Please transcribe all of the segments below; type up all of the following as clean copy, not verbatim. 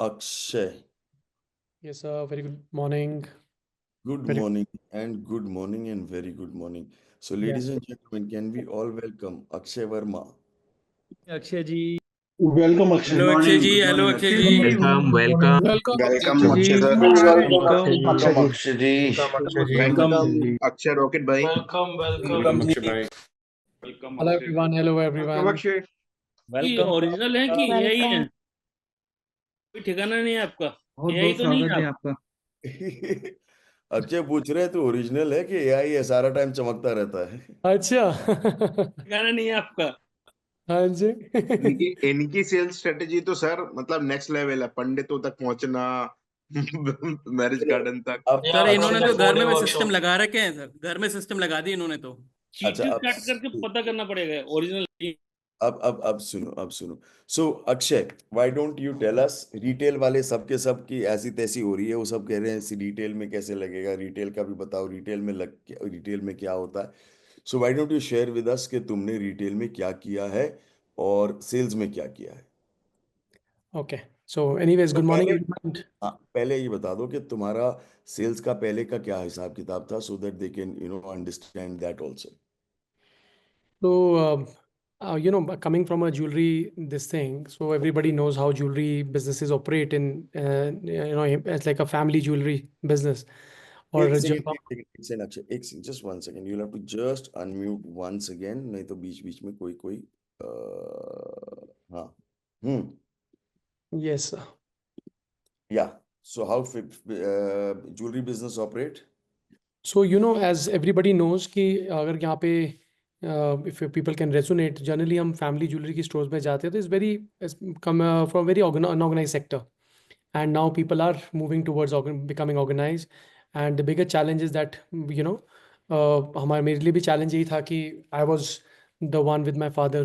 Akshay. Yes, sir. Very good morning. Good Very morning and very good morning. So, yeah. ladies and gentlemen, can we all welcome Akshay Verma? Akshay ji. Welcome Akshay. Hello Akshay ji. Hello Akshay ji. Welcome welcome Welcome, welcome Akshay sir. Welcome Akshay ji. Welcome Akshay rocket भाई। Welcome जी। Welcome hello everyone. Hello everyone. Akshay. Welcome. Original है कि AI है? Welcome. कोई ठिकाना नहीं है आपका। बहुत एआई बहुत तो नहीं स्वागत है है आप? आपका। अक्षय पूछ रहे हैं तो ओरिजिनल है कि एआई है, सारा टाइम चमकता रहता है। अच्छा। ठिकाना नहीं है आपका। हाँ जी। इनकी सेल्स स्ट्रेटेजी तो सर मतलब नेक्स्ट लेवल है, पंडितों तक पहुंचना, मैरिज गार्डन तक। अब सर इन्होंने तो घर में affordable सिस्टम लगा रखे हैं। सर घर में सिस्टम लगा दी इन्होंने तो। अच्छा, चीज काट करके पता करना पड़ेगा ओरिजिनल। अब सुनो। So Akshay, why don't you tell us, retail वाले सबके सब की ऐसी तैसी हो रही है, वो सब कह रहे हैं इसी रिटेल में कैसे लगेगा, रिटेल का भी बताओ, रिटेल में क्या होता है। So why don't you share with us कि तुमने रिटेल में क्या किया है और सेल्स में क्या किया है। Okay. So, anyways, तो good morning, पहले everyone. हाँ, पहले ये बता दो कि तुम्हारा सेल्स का पहले का क्या हिसाब किताब था, so that they can understand that also. So, coming from a jewelry, this thing, so everybody knows how jewelry businesses operate in, it's like a family jewelry business. एक और सेकंड जब एक सेकंड एक सेकंड अक्षय, एक second, just one second, you have to just unmute once again, नहीं तो बीच बीच में कोई कोई हाँ। yes, sir. या so how jewelry business operate? So, as everybody knows कि अगर यहाँ पे if people can resonate, generally हम family jewelry की stores में जाते हैं तो it's come from very unorganized sector, and now people are moving towards becoming organized, and the bigger challenge is that हमारे मेरे लिए भी challenge यही था कि I was the one with my father,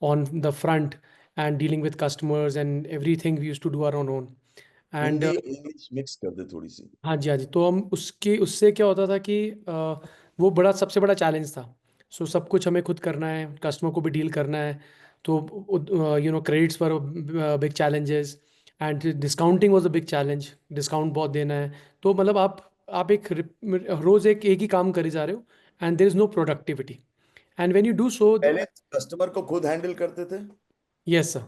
on the front and dealing with customers and everything we used to do our own. And Hindi English mix कर दे थोड़ी सी। हाँ जी, हाँ जी। तो हम उससे क्या होता था कि वो सबसे बड़ा चैलेंज था। सो सब कुछ हमें खुद करना है, कस्टमर को भी डील करना है। तो क्रेडिट्स पर big challenges, and discounting was a big challenge. Discount बहुत देना है। तो मतलब आप रोज एक ही काम करे जा रहे हो, and there is no productivity, and when you do so. पहले कस्टमर को खुद हैंडल करते थे? Yes sir.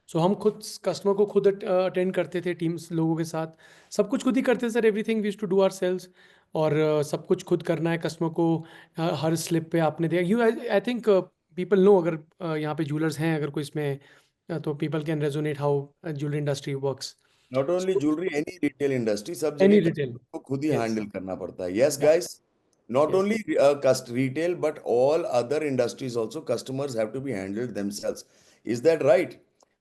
सो हम खुद कस्टमर को खुद अटेंड करते थे, टीम्स लोगों के साथ सब कुछ खुद ही करते थे sir. Everything we used to do our sales, और सब कुछ खुद करना है कस्टमर को। हर स्लिप पे आपने देखा, आई थिंक पीपल नो, अगर यहाँ पे जूलर्स हैं अगर कोई इसमें, तो people can resonate how jewellery industry works. Not only jewellery, any retail industry, सब एनी जगह रिटेल। को खुद ही यस। हैंडल करना पड़ता है। यस या। Guys, not yes. only retail but all other industries also, customers have to be handled themselves. Is that right?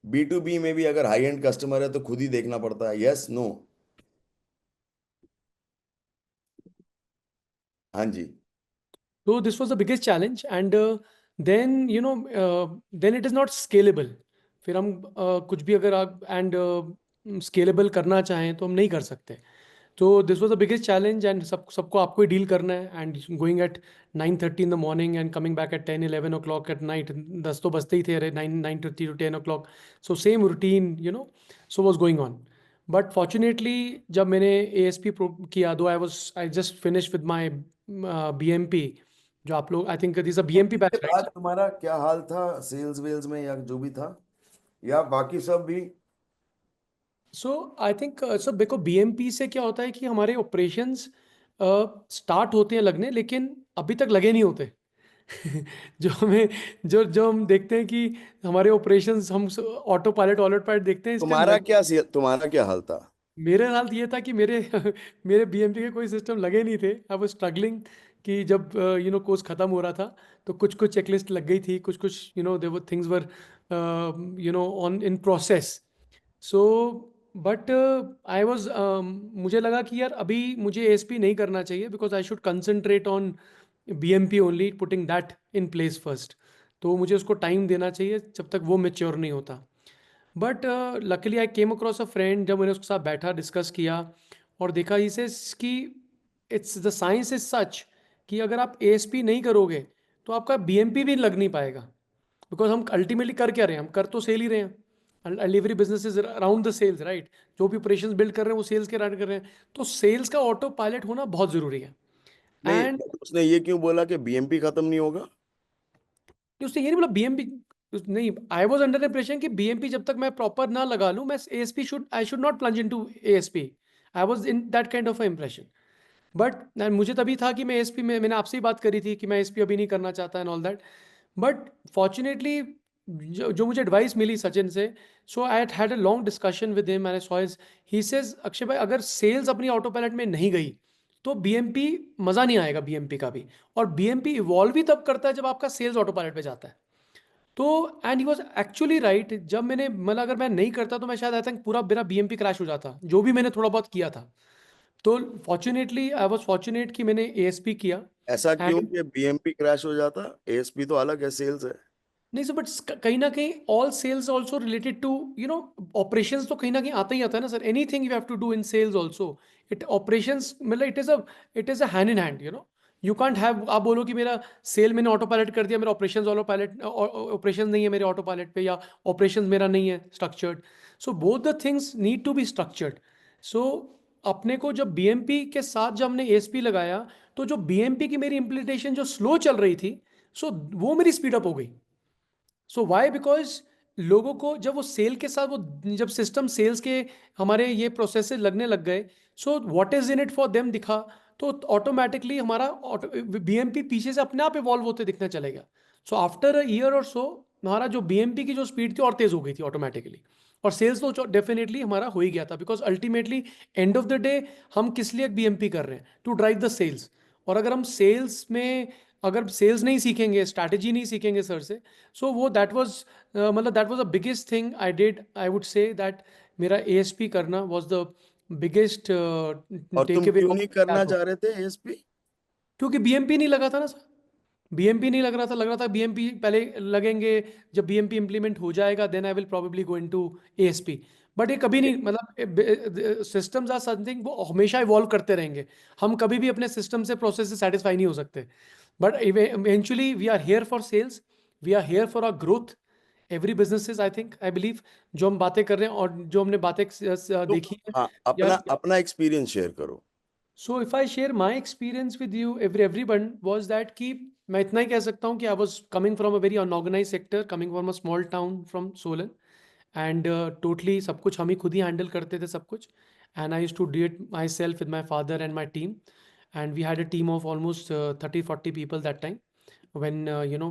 B2B में भी अगर हाई एंड कस्टमर है तो खुद ही देखना पड़ता है। Yes, no? हाँ जी। So this was the biggest challenge, and then it is not scalable. फिर हम कुछ भी अगर आप एंड स्केलेबल करना चाहें तो हम नहीं कर सकते। तो this was the biggest challenge, and सबको आपको ही डील करना है, and going at 9:30 in the morning and coming back at 10-11 o'clock at night. 10 तो बजते ही थे, अरे 9:30 to 10 o'clock। So same routine, so was going on. But fortunately जब मैंने ASP किया, दो I just finish with my BMP, जो आप लोग I think this a BMP इसके बैच, बाद राइट? तुम्हारा क्या हाल था सेल्स वेल्स में, या जो भी था, या बाकी सब भी? सो आई थिंक सर देखो, BMP से क्या होता है कि हमारे ऑपरेशंस स्टार्ट होते हैं लगने, लेकिन अभी तक लगे नहीं होते। जो हम देखते हैं कि हमारे ऑपरेशंस, हम ऑटो पायलट देखते हैं, इस टाइम तुम्हारा क्या हाल था? मेरे हाल ये था कि मेरे मेरे BMP के कोई सिस्टम लगे नहीं थे। आई वाज स्ट्रगलिंग कि जब कोर्स खत्म हो रहा था, तो कुछ कुछ चेकलिस्ट लग गई थी, कुछ कुछ there were things were on in process. So but I was मुझे लगा कि यार अभी मुझे ASP नहीं करना चाहिए, because I should concentrate on BMP only, putting that in place first. तो मुझे उसको टाइम देना चाहिए जब तक वो मेच्योर नहीं होता। But luckily I came across a friend, जब मैंने उसके साथ बैठा, डिस्कस किया और देखा इसे कि it's the science is such कि अगर आप ASP नहीं करोगे तो आपका BMP भी लग नहीं पाएगा। बिकॉज हम अल्टीमेटली कर क्या रहे हैं, हम कर तो सेल ही रहे हैं। and every business is around the sales, right? जो भी operations build कर रहे हैं वो sales के run कर रहे हैं, तो sales का auto pilot होना बहुत जरूरी है। नहीं, And उसने ये क्यों बोला कि बीएमपी खत्म नहीं होगा? उसने ये नहीं बोला बीएमपी नहीं, आई वॉज अंडर इंप्रेशन कि बीएमपी जब तक मैं प्रॉपर ना लगा लूं, मैं ASP I should not plunge into ASP. I was in that kind of impression. But मुझे तभी था कि मैं एएसपी में, मैंने आपसे ही बात करी थी कि मैं एएसपी अभी नहीं करना चाहता and all that. But fortunately जो मुझे एडवाइस मिली सचिन से, so I had a long discussion with him and I saw his, he says Akshay भाई अगर सेल्स अपनी ऑटो पायलट में नहीं गई तो बीएमपी मजा नहीं आएगा बीएमपी का भी। और बीएमपी इवॉल्व ही तब करता है जब आपका सेल्स ऑटो पायलट पे जाता है। तो and he was actually right. जब मैंने मतलब अगर मैं नहीं करता तो मैं शायद आई थिंक पूरा मेरा बीएमपी क्रैश हो जाता, जो भी मैंने थोड़ा बहुत किया था। तो फॉर्चुनेटली आई वॉज फॉर्चुनेट कि मैंने एएसपी किया। ऐसा क्यों एंड कि बीएमपी क्रैश हो जाता? एएसपी तो अलग है, सेल्स है। नहीं सर, बट कहीं ना कहीं all sales also related to operations, तो कहीं ना कहीं आता ही आता है ना सर। Anything you have to do in sales also, it operations मतलब it is a hand in hand, you can't have, आप बोलो कि मेरा सेल मैंने ऑटो पायलट कर दिया, मेरा ऑपरेशंस वाला पायलट ऑपरेशन नहीं है मेरे ऑटो पायलट पे, या ऑपरेशंस मेरा नहीं है structured. So both the things need to be structured. So अपने को जब बीएमपी के साथ जब हमने एएसपी लगाया, तो जो बीएमपी की मेरी इम्प्लीमेंटेशन जो स्लो चल रही थी, सो वो मेरी स्पीड अप हो गई। सो वाई, बिकॉज लोगों को जब वो सेल के साथ, वो जब सिस्टम सेल्स के हमारे ये प्रोसेस लगने लग गए, सो what is in it for them दिखा, तो ऑटोमेटिकली हमारा बीएमपी पीछे से अपने आप इवॉल्व होते दिखना चलेगा। सो आफ्टर अ ईयर और सो हमारा जो बीएमपी की जो स्पीड थी और तेज हो गई थी ऑटोमेटिकली। और सेल्स तो डेफिनेटली हमारा हो ही गया था, because ultimately end of the day हम किस लिए बीएमपी कर रहे हैं? To drive the sales. और अगर हम सेल्स में अगर सेल्स नहीं सीखेंगे, स्ट्रैटेजी नहीं सीखेंगे सर से, सो वो दैट वाज मतलब that was the biggest thing I did. I would say that मेरा एएसपी करना वाज द बिगेस्ट और तुम टेक अवे क्यों ऑफ नहीं करना दैट। चाह रहे थे एएसपी? क्योंकि बीएमपी नहीं लगा था ना सर। बीएमपी नहीं लग रहा था बीएमपी पहले लगेंगे, जब बीएमपी इंप्लीमेंट हो जाएगा then I will probably go into ASP. But ये कभी नहीं, मतलब सिस्टम्स आर समथिंग, वो हमेशा इवॉल्व करते रहेंगे। हम कभी भी अपने सिस्टम से, प्रोसेस से सेटिस्फाई नहीं हो सकते। But eventually we are here for sales, we are here for our growth. Every businesses I think, I believe, जो हम बातें कर रहे हैं और जो हमने बातें तो देखी है, हाँ, या अपना एक्सपीरियंस शेयर करो। So if I share my experience with you, everyone was that कि मैं इतना ही कह सकता हूँ कि I was coming from a very unorganise sector, coming from a small town from Solan, and totally सब कुछ हम ही खुद ही हैंडल करते थे सब कुछ। And I used to do it myself with my father and my team, and we had a team of almost 30-40 people that time. When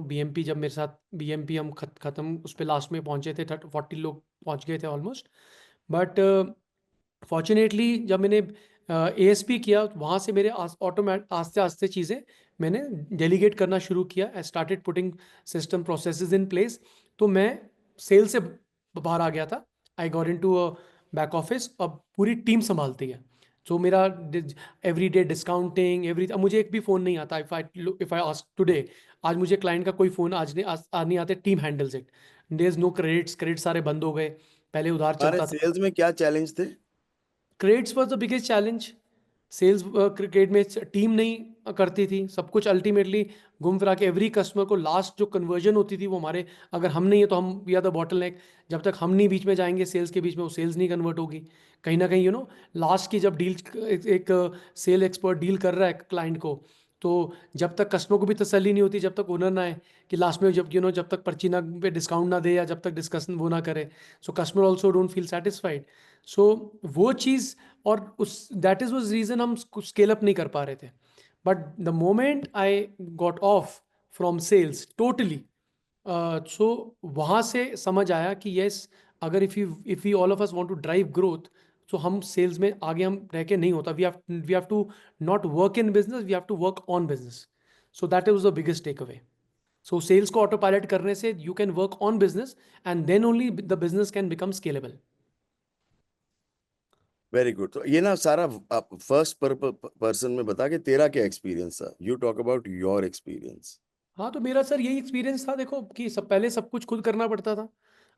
BMP, जब मेरे साथ बीएमपी हम खत्म उस पर लास्ट में पहुंचे थे, 40 लोग पहुंच गए थे ऑलमोस्ट। बट फॉर्चुनेटली जब मैंने एएसपी किया, वहाँ से मेरे आस्ते आस्ते चीज़ें मैंने डेलीगेट करना शुरू किया। I started putting system processes in place. तो मैं सेल से बाहर आ गया था, I got into a back office, अब पूरी टीम संभालती है। तो मेरा एवरी डे डिस्काउंटिंग एवरी, अब मुझे एक भी फ़ोन नहीं आता। इफ आई आस्क टुडे, आज मुझे क्लाइंट का कोई फ़ोन आज नहीं आते, team handles it. There is no credit सारे बंद हो गए, पहले उधार हमारे चलता था। सेल्स में क्या चैलेंज थे? Credits was the biggest challenge. Sales cricket में टीम नहीं करती थी सब कुछ, अल्टीमेटली घूम फिरा के एवरी कस्टमर को लास्ट जो कन्वर्जन होती थी वो हमारे, अगर हम नहीं है तो हम we are the bottleneck. जब तक हम नहीं बीच में जाएंगे सेल्स के बीच में, वो सेल्स नहीं कन्वर्ट होगी कहीं ना कहीं। लास्ट की जब डील, एक सेल एक्सपर्ट डील कर रहा है क्लाइंट को, तो जब तक कस्टमर को भी तसल्ली नहीं होती, जब तक ओनर ना आए कि लास्ट में, जब जब तक पर्ची ना पे डिस्काउंट ना दे, या जब तक डिस्कशन वो ना करे, so customer also don't feel satisfied. So वो चीज़, और उस दैट इज वाज रीजन हम स्केल अप नहीं कर पा रहे थे। But the moment I got off from sales totally, so वहाँ से समझ आया कि यस, अगर if you all of us want to drive growth, तो हम सेल्स में आगे हम रह के नहीं होता। We have to not work in business, we have to work on business. So that is the biggest takeaway. So sales को ऑटो पायलट करने से you can work on business, and then only the business can become scalable. Very good. तो ये ना सारा first person में बता के तेरा क्या एक्सपीरियंस था। You talk about your experience. हाँ, तो मेरा सर यही एक्सपीरियंस था, देखो कि पहले सब कुछ खुद करना पड़ता था।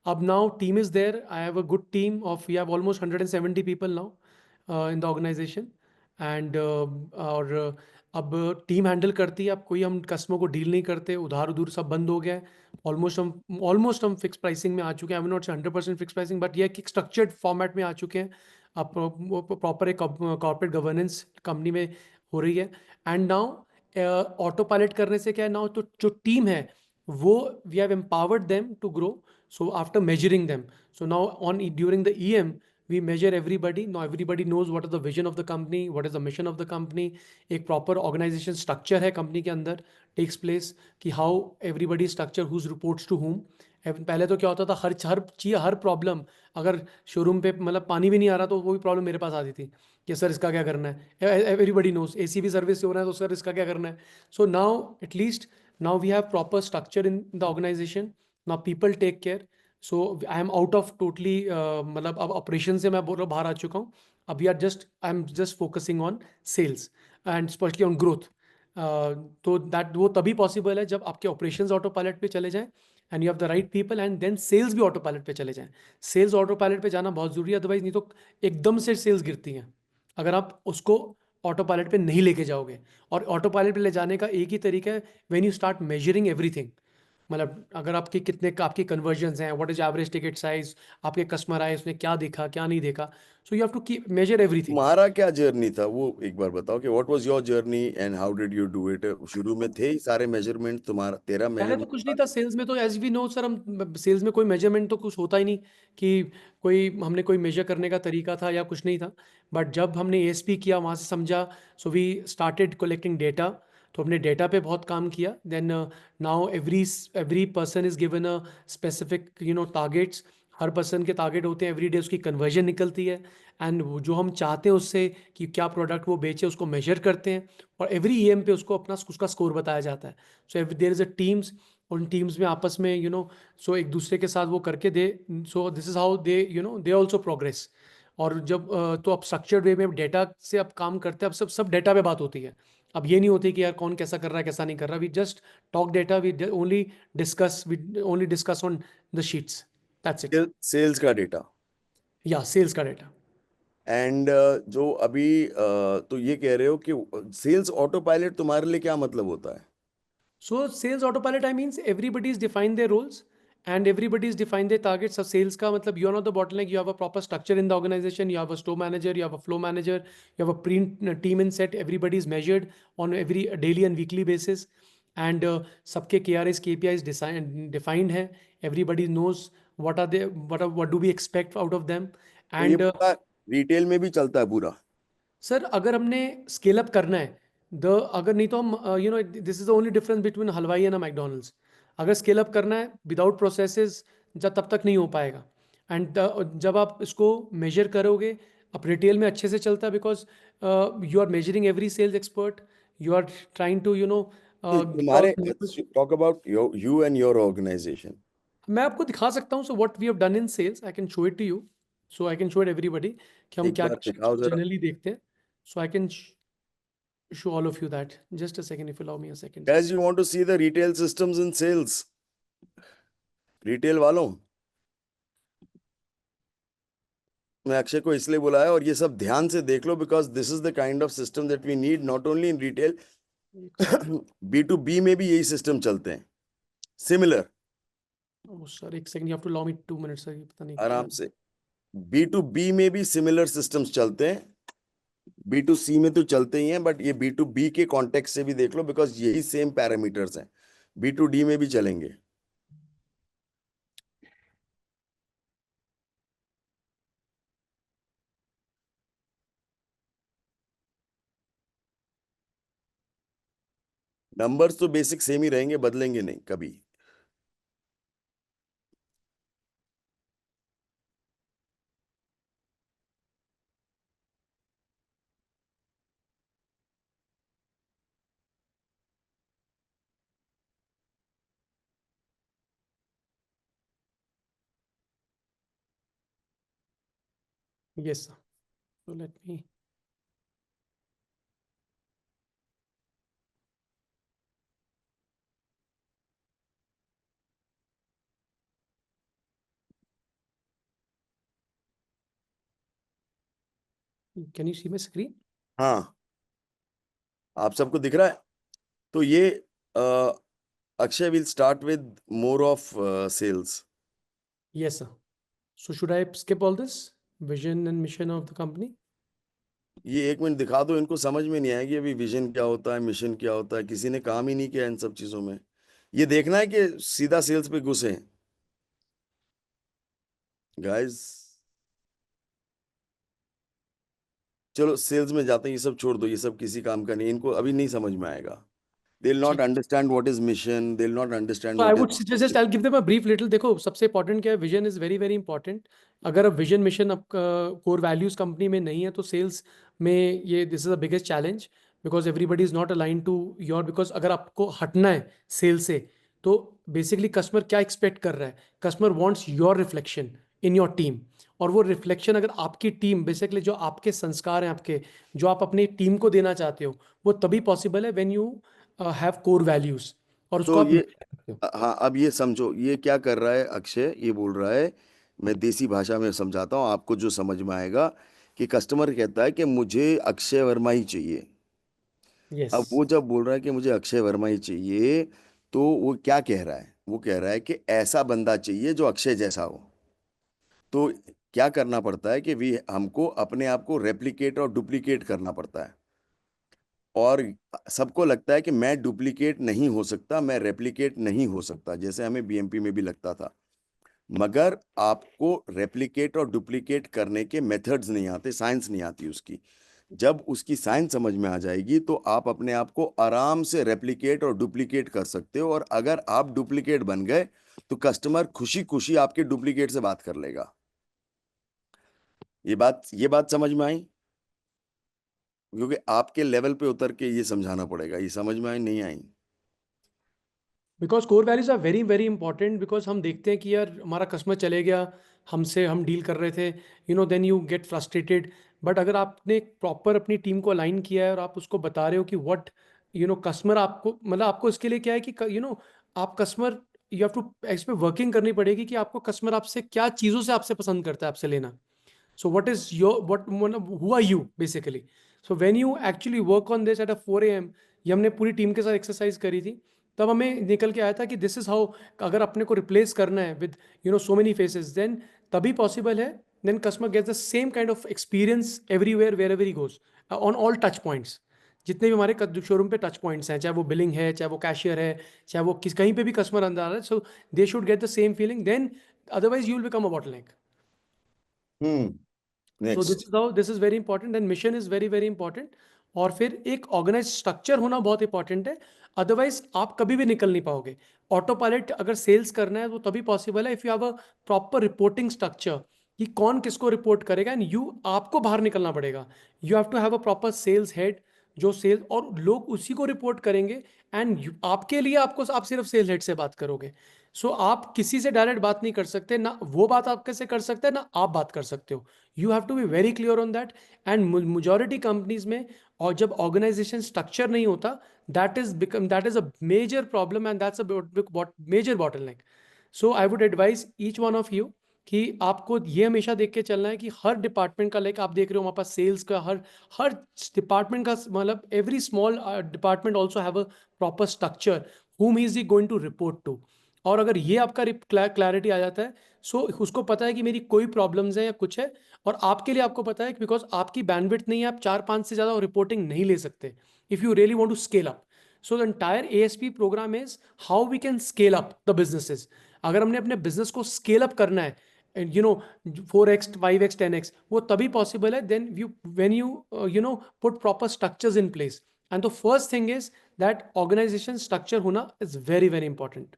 अब now team is there, I have a good team of, we have almost 170 people now in the organisation. And और अब टीम हैंडल करती है, अब कोई हम कस्टमर को डील नहीं करते, उधार उधूर सब बंद हो गया है। ऑलमोस्ट हम फिक्स प्राइसिंग में आ चुके हैं। आई am not 100% fix pricing, but ये कि स्ट्रक्चर्ड फॉर्मेट में आ चुके हैं। अब प्रॉपर एक कॉर्पोरेट गवर्नेंस कंपनी में हो रही है। एंड नाउ ऑटो पायलट करने से क्या है, नाउ तो जो टीम है वो we have empowered them to grow. So after measuring them, so now on during the EM we measure everybody. Now everybody knows what is the vision of the company, what is the mission of the company. एक proper organization structure है company के अंदर takes place कि how everybody structure who's reports to whom. पहले तो क्या होता था, हर चीज हर प्रॉब्लम, अगर शोरूम पे मतलब पानी भी नहीं आ रहा तो वो भी प्रॉब्लम मेरे पास आती थी कि सर इसका क्या करना है। एवरीबडी नोज एसी भी सर्विस हो रहा है तो सर इसका क्या करना है। So now at least now we have proper structure in the organisation. Now people take care. So I am out of totally, मतलब अब ऑपरेशन से मैं बाहर आ चुका हूँ। अब we are just I am just focusing on sales and specially on growth. तो that वो तभी पॉसिबल है जब आपके ऑपरेशंस ऑटो पायलट पे चले जाएं and you have the right people, and then sales भी ऑटो पायलट पे चले जाएं। सेल्स ऑटो पायलट पे जाना बहुत जरूरी है, अदरवाइज नहीं तो एकदम से सेल्स गिरती हैं अगर आप उसको ऑटो पायलट पे नहीं लेके जाओगे। और ऑटो पायलट पे ले जाने का एक ही तरीका है, when you start measuring everything. मतलब अगर आपकी कितने आपकी कन्वर्जन्स हैं, what is average ticket size, आपके कस्टमर आए उसने क्या देखा क्या नहीं देखा, so you have to keep measure everything. तुम्हारा क्या जर्नी था वो एक बार बताओ कि what was your journey and how did you do it. शुरू में थे ही सारे मेजरमेंट तुम्हारा, तेरा पहले तो कुछ नहीं मेजरमेंट। था सेल्स में, तो एज वी नो सर, हम सेल्स में कोई मेजरमेंट तो कुछ होता ही नहीं कि कोई हमने कोई मेजर करने का तरीका था या कुछ नहीं था। बट जब हमने एएसपी किया वहाँ से समझा, so we started collecting data. तो हमने डेटा पे बहुत काम किया। Then now every person is given a specific targets. हर पर्सन के टारगेट होते हैं, एवरी डे उसकी कन्वर्जन निकलती है एंड जो हम चाहते हैं उससे कि क्या प्रोडक्ट वो बेचे उसको मेजर करते हैं और एवरी ईएम पे उसको अपना उसका स्कोर बताया जाता है। So there is a teams, उन टीम्स में आपस में सो एक दूसरे के साथ वो करके दे, so this is how they they also progress. और जब तो अब स्ट्रक्चर्ड वे में डेटा से अब काम करते हैं, अब सब सब डेटा पे बात होती है। अब ये नहीं होती कि यार कौन कैसा कर रहा है कैसा नहीं कर रहा। We just talk data, we only discuss on the sheets, that's it. Sales का डेटा। या सेल्स का डेटा। एंड जो अभी तो ये कह रहे हो कि सेल्स ऑटो पायलट तुम्हारे लिए क्या मतलब होता है। So sales autopilot, I means everybody's defined their roles and everybody's defined their targets. So sales का मतलब you are not the bottleneck. You have a proper structure in the organization. You have a store manager. You have a flow manager. You have a team in set. Everybody is measured on every daily and weekly basis. And सबके KRAs, KPIs defined है. Everybody knows what are they, what do we expect out of them. तो ये And पूरा retail में भी चलता है पूरा। सर अगर हमने स्केल अप करना है, द अगर नहीं तो हम this is the only difference between हलवाई एंड मैकडोनल्ड्स। अगर स्केल अप करना है विदाउट प्रोसेसेस, जब तब तक नहीं हो पाएगा। एंड जब आप इसको मेजर करोगे, अब रिटेल में अच्छे से चलता है because you are measuring every sales expert, you are trying to तुम्हारे talk about you and your organization. मैं आपको दिखा सकता हूँ। So what we have done in sales, I can show it to you. So I can show it everybody कि हम एक क्या बार दिखाओ जरा। जनरली देखते हैं। So I can show all of you that. Just a second, if you allow me a second. Guys, you want to see the retail systems in sales? Retail वालों, मैं अक्षय को इसलिए बुलाया और ये सब ध्यान से देख लो because this is the kind of system that we need not only in retail, B2B में भी यही सिस्टम चलते हैं सिमिलर। Oh, sir, एक second, you have to allow me 2 minutes, sir. ये पता नहीं आराम क्या। से B2B में भी सिमिलर सिस्टम्स चलते हैं, B2C में तो चलते ही हैं, बट ये B2B के कॉन्टेक्स्ट से भी देख लो बिकॉज यही सेम पैरामीटर्स हैं, B2D में भी चलेंगे। नंबर्स तो बेसिक सेम ही रहेंगे, बदलेंगे नहीं कभी। Yes, sir. So let me. Can you see my screen? हाँ, आप सबको दिख रहा है? तो ये Akshay will start with more of sales. Yes, sir. So should I skip all this? Vision and mission of the company? ये 1 मिनट दिखा दो, इनको समझ में नहीं आएगी अभी विजन क्या होता है, मिशन क्या होता है, किसी ने काम ही नहीं किया इन सब चीजों में. ये देखना है कि सीधा सेल्स पे घुसे. गाइस चलो सेल्स में जाते हैं, ये सब छोड़ दो, ये सब किसी काम का नहीं, इनको अभी नहीं समझ में आएगा. They'll not understand what is mission, they'll not understand So I what would is suggest I'll give them a brief little. देखो सबसे important क्या है, vision is very very important. अगर अब विजन मिशन आपका कोर वैल्यूज कंपनी में नहीं है तो सेल्स में ये this is the biggest challenge, because everybody is not align to your. Because अगर आपको हटना है सेल से तो बेसिकली कस्टमर क्या एक्सपेक्ट कर रहा है, customer wants your reflection in your team. और वो रिफ्लेक्शन अगर आपकी टीम बेसिकली जो आपके संस्कार हैं, आपके जो आप अपनी टीम को देना चाहते हो, वो तभी पॉसिबल है when you have core values. और उसको तो आप ये हाँ, अब ये समझो ये क्या कर रहा है अक्षय, ये बोल रहा है, मैं देसी भाषा में समझाता हूँ आपको जो समझ में आएगा, कि कस्टमर कहता है कि मुझे अक्षय वर्मा ही चाहिए. यस. अब वो जब बोल रहा है कि मुझे अक्षय वर्मा ही चाहिए, तो वो क्या कह रहा है, वो कह रहा है कि ऐसा बंदा चाहिए जो अक्षय जैसा हो. तो क्या करना पड़ता है कि वी हमको अपने आप को रेप्लिकेट और डुप्लीकेट करना पड़ता है. और सबको लगता है कि मैं डुप्लीकेट नहीं हो सकता, मैं रेप्लिकेट नहीं हो सकता, जैसे हमें बीएमपी में भी लगता था. मगर आपको रेप्लिकेट और डुप्लीकेट करने के मेथड्स नहीं आते, साइंस नहीं आती उसकी. जब उसकी साइंस समझ में आ जाएगी तो आप अपने आप को आराम से रेप्लिकेट और डुप्लीकेट कर सकते हो. और अगर आप डुप्लीकेट बन गए तो कस्टमर खुशी खुशी आपके डुप्लीकेट से बात कर लेगा. ये बात समझ में आई? क्योंकि आपके लेवल पे उतर के ये समझाना पड़ेगा. ये समझ में आई नहीं आई? Because core values are very very important. Because हम देखते हैं कि यार हमारा कस्टमर चले गया, हमसे हम डील कर रहे थे, then you get frustrated. But अगर आपने प्रॉपर अपनी टीम को अलाइन किया है और आप उसको बता रहे हो कि व्हाट कस्टमर आपको, मतलब आपको इसके लिए क्या है कि आप कस्टमर यू हैव टू इस पे वर्किंग करनी पड़ेगी कि आपको कस्टमर आपसे क्या चीज़ों से आपसे पसंद करता है आपसे लेना. So what is your who are you basically? So when you actually work on this at a 4 a.m. ये हमने पूरी टीम के साथ एक्सरसाइज करी थी, तब हमें निकल के आया था कि दिस इज हाउ, अगर अपने को रिप्लेस करना है with so many faces, then तभी पॉसिबल है. Then customer gets the same kind of experience everywhere wherever he goes on all touch points. जितने भी हमारे शोरूम पे टच पॉइंट्स हैं, चाहे वो बिलिंग है, चाहे वो कैशियर है, चाहे वो कहीं पे भी कस्टमर अंदर आ रहा है, so they should get the same feeling. Then otherwise you will become a bottleneck. So next. this is how, this is very important and mission is very very important. और फिर एक ऑर्गेनाइज स्ट्रक्चर होना बहुत important है, otherwise आप कभी भी निकल नहीं पाओगे. ऑटो पायलट अगर सेल्स करना है वो तभी पॉसिबल है if you have a proper reporting structure, कि कौन किसको रिपोर्ट करेगा. एंड आपको बाहर निकलना पड़ेगा. You have to have a proper sales head जो सेल्स, और लोग उसी को रिपोर्ट करेंगे. एंड आपके लिए आप सिर्फ सेल्स हेड से बात करोगे. सो आप किसी से डायरेक्ट बात नहीं कर सकते, ना वो बात आपके से कर सकते हैं ना आप बात कर सकते हो. You have to be very clear on that. And majority companies में और जब ऑर्गेनाइजेशन स्ट्रक्चर नहीं होता, that is a major problem and that's a major bottleneck. So I would advise each one of you कि आपको ये हमेशा देख के चलना है कि हर डिपार्टमेंट का, लाइक आप देख रहे हो हमारे पास सेल्स का, हर डिपार्टमेंट का, मतलब every small department also have a proper structure whom is he going to report to. और अगर ये आपका क्लैरिटी आ जाता है, सो उसको पता है कि मेरी कोई प्रॉब्लम्स है या कुछ है, और आपके लिए आपको पता है बिकॉज आपकी बैंडविड्थ नहीं है, आप 4-5 से ज़्यादा रिपोर्टिंग नहीं ले सकते if you really want to scale up. So the entire ASP programme is how we can scale up the businesses. अगर हमने अपने बिजनेस को स्केल अप करना है, 4x 5x 10x, वो तभी पॉसिबल है then when you put proper structures in place. And the first thing is that organisation structure होना is very very important.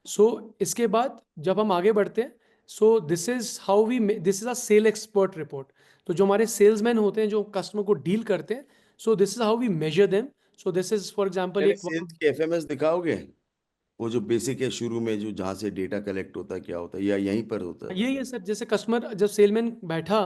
So इसके बाद जब हम आगे बढ़ते हैं, so this is a sale expert report. तो जो हमारे सेल्समैन होते हैं जो कस्टमर को डील करते हैं, so this is how we measure them. So this is for example मेरे एक सेल्स के एफएमएस दिखाओगे? वो जो बेसिक है शुरू में, जो जहाँ से डेटा कलेक्ट होता है, क्या होता है, या यहीं पर होता है? यही है सर. जैसे जब सेलमैन बैठा,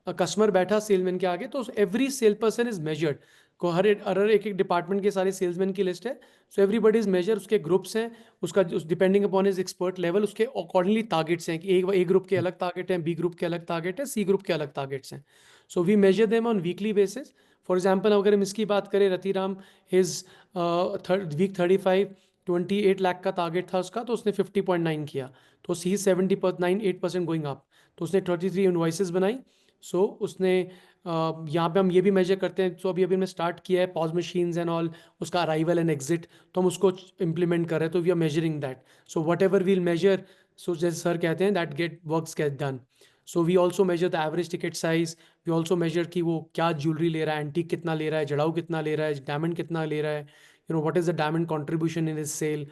कस्टमर बैठा सेलमैन के आगे, तो every cell person is measured. को हर एक एक डिपार्टमेंट के सारे सेल्समैन की लिस्ट है. सो एवरीबडी इज मेजर, उसके ग्रुप्स हैं, उसका depending upon is expert level, उसके अकॉर्डिंगली टारगेट्स हैं कि ए ग्रुप के अलग टारगेट हैं, बी ग्रुप के अलग टारगेट है, सी ग्रुप के अलग टारगेट्स हैं. So we measure them on weekly basis for example अगर हम इसकी बात करें, रतिराम हिज वीक 35 28 लाख का टारगेट था उसका, तो उसने 50.9 किया, तो सी 78% गोइंग अप, तो उसने 33 इनवॉइसेस बनाई। सो उसने यहाँ पे हम ये भी मेजर करते हैं, तो अभी अभी हमने स्टार्ट किया है पॉज मशीन्स एंड ऑल, उसका अराइवल एंड एग्जिट, तो हम उसको इम्प्लीमेंट कर रहे हैं, तो we are measuring that. So whatever we'll measure, सो जैसे सर कहते हैं that get done. So we also measure the average ticket size, we also measure कि वो क्या ज्वेलरी ले रहा है, एंटीक कितना ले रहा है, जड़ाऊ कितना ले रहा है, डायमंड कितना ले रहा है, you know what is the diamond contribution in his sale,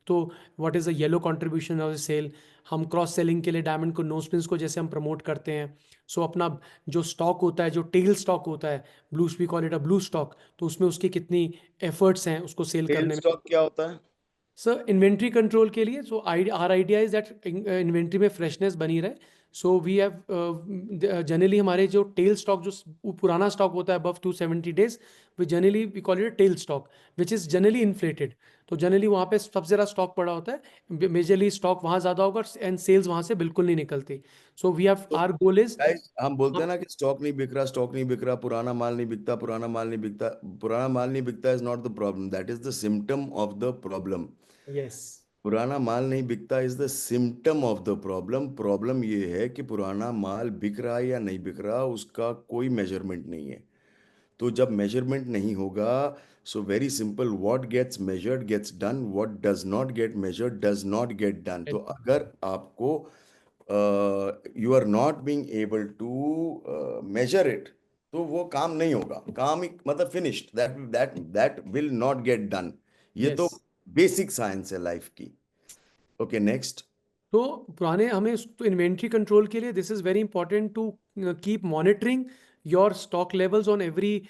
तो what is the yellow contribution of sale. हम क्रॉस सेलिंग के लिए डायमंड को, नो स्पिन्स को जैसे हम प्रमोट करते हैं, सो अपना जो स्टॉक होता है, जो टेल स्टॉक होता है, blue we call it a blue stock, तो उसमें उसकी कितनी एफर्ट्स हैं उसको सेल टेल करने में। स्टॉक क्या होता है? सर इन्वेंट्री कंट्रोल के लिए, so our idea is that inventory में फ्रेशनेस बनी रहे। सो वी हैव जनरली हमारे जो टेल स्टॉक, जो पुराना स्टॉक होता है above 270 days, we generally we call it tail stock which is generally inflated. तो जनरली वहाँ पे सबसे ज़्यादा स्टॉक पड़ा होता है, मेजरली स्टॉक वहाँ ज़्यादा होगा एंड सेल्स वहाँ से बिल्कुल नहीं निकलती। सो वी हैव, तो आर गोल इज, गाइस, हम बोलते हैं ना कि स्टॉक नहीं बिक रहा, स्टॉक नहीं बिक रहा, पुराना माल नहीं बिकता, पुराना माल नहीं बिकता। पुराना माल नहीं बिकता is not the problem, that is the symptom of the problem. Yes पुराना माल नहीं बिकता is the symptom of the problem. Problem ये है कि पुराना माल बिक रहा है या नहीं बिक रहा, उसका कोई मेजरमेंट नहीं है। तो जब मेजरमेंट नहीं होगा, so very simple, what gets measured gets done, what does not get measured does not get done. तो अगर आपको you are not being able to measure it, तो वो काम नहीं होगा, काम ही मतलब finished, that will not get done. ये तो यस। बेसिक साइंस है लाइफ की। Okay, next. तो पुराने हमें तो इन्वेंट्री कंट्रोल के लिए this is very important to keep monitoring your stock levels on every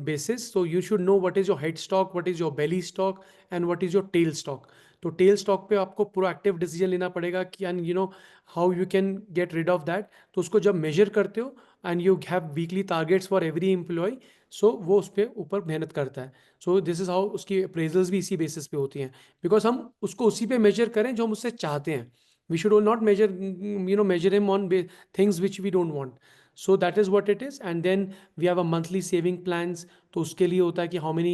basis. So you should know what is your head stock, what is your belly stock, and what is your tail stock. तो tail stock पे आपको proactive decision लेना पड़ेगा कि and you know how you can get rid of that. तो उसको जब measure करते हो and you have weekly targets for every employee, so वो उस पर ऊपर मेहनत करता है। सो दिस इज हाउ उसकी अप्रेजल्स भी इसी बेसिस पे होती हैं, बिकॉज हम उसको उसी पे मेजर करें जो हम उससे चाहते हैं। We should not measure him on things which we don't want. So that is what it is. And then we have a monthly saving plans. तो उसके लिए होता है कि how many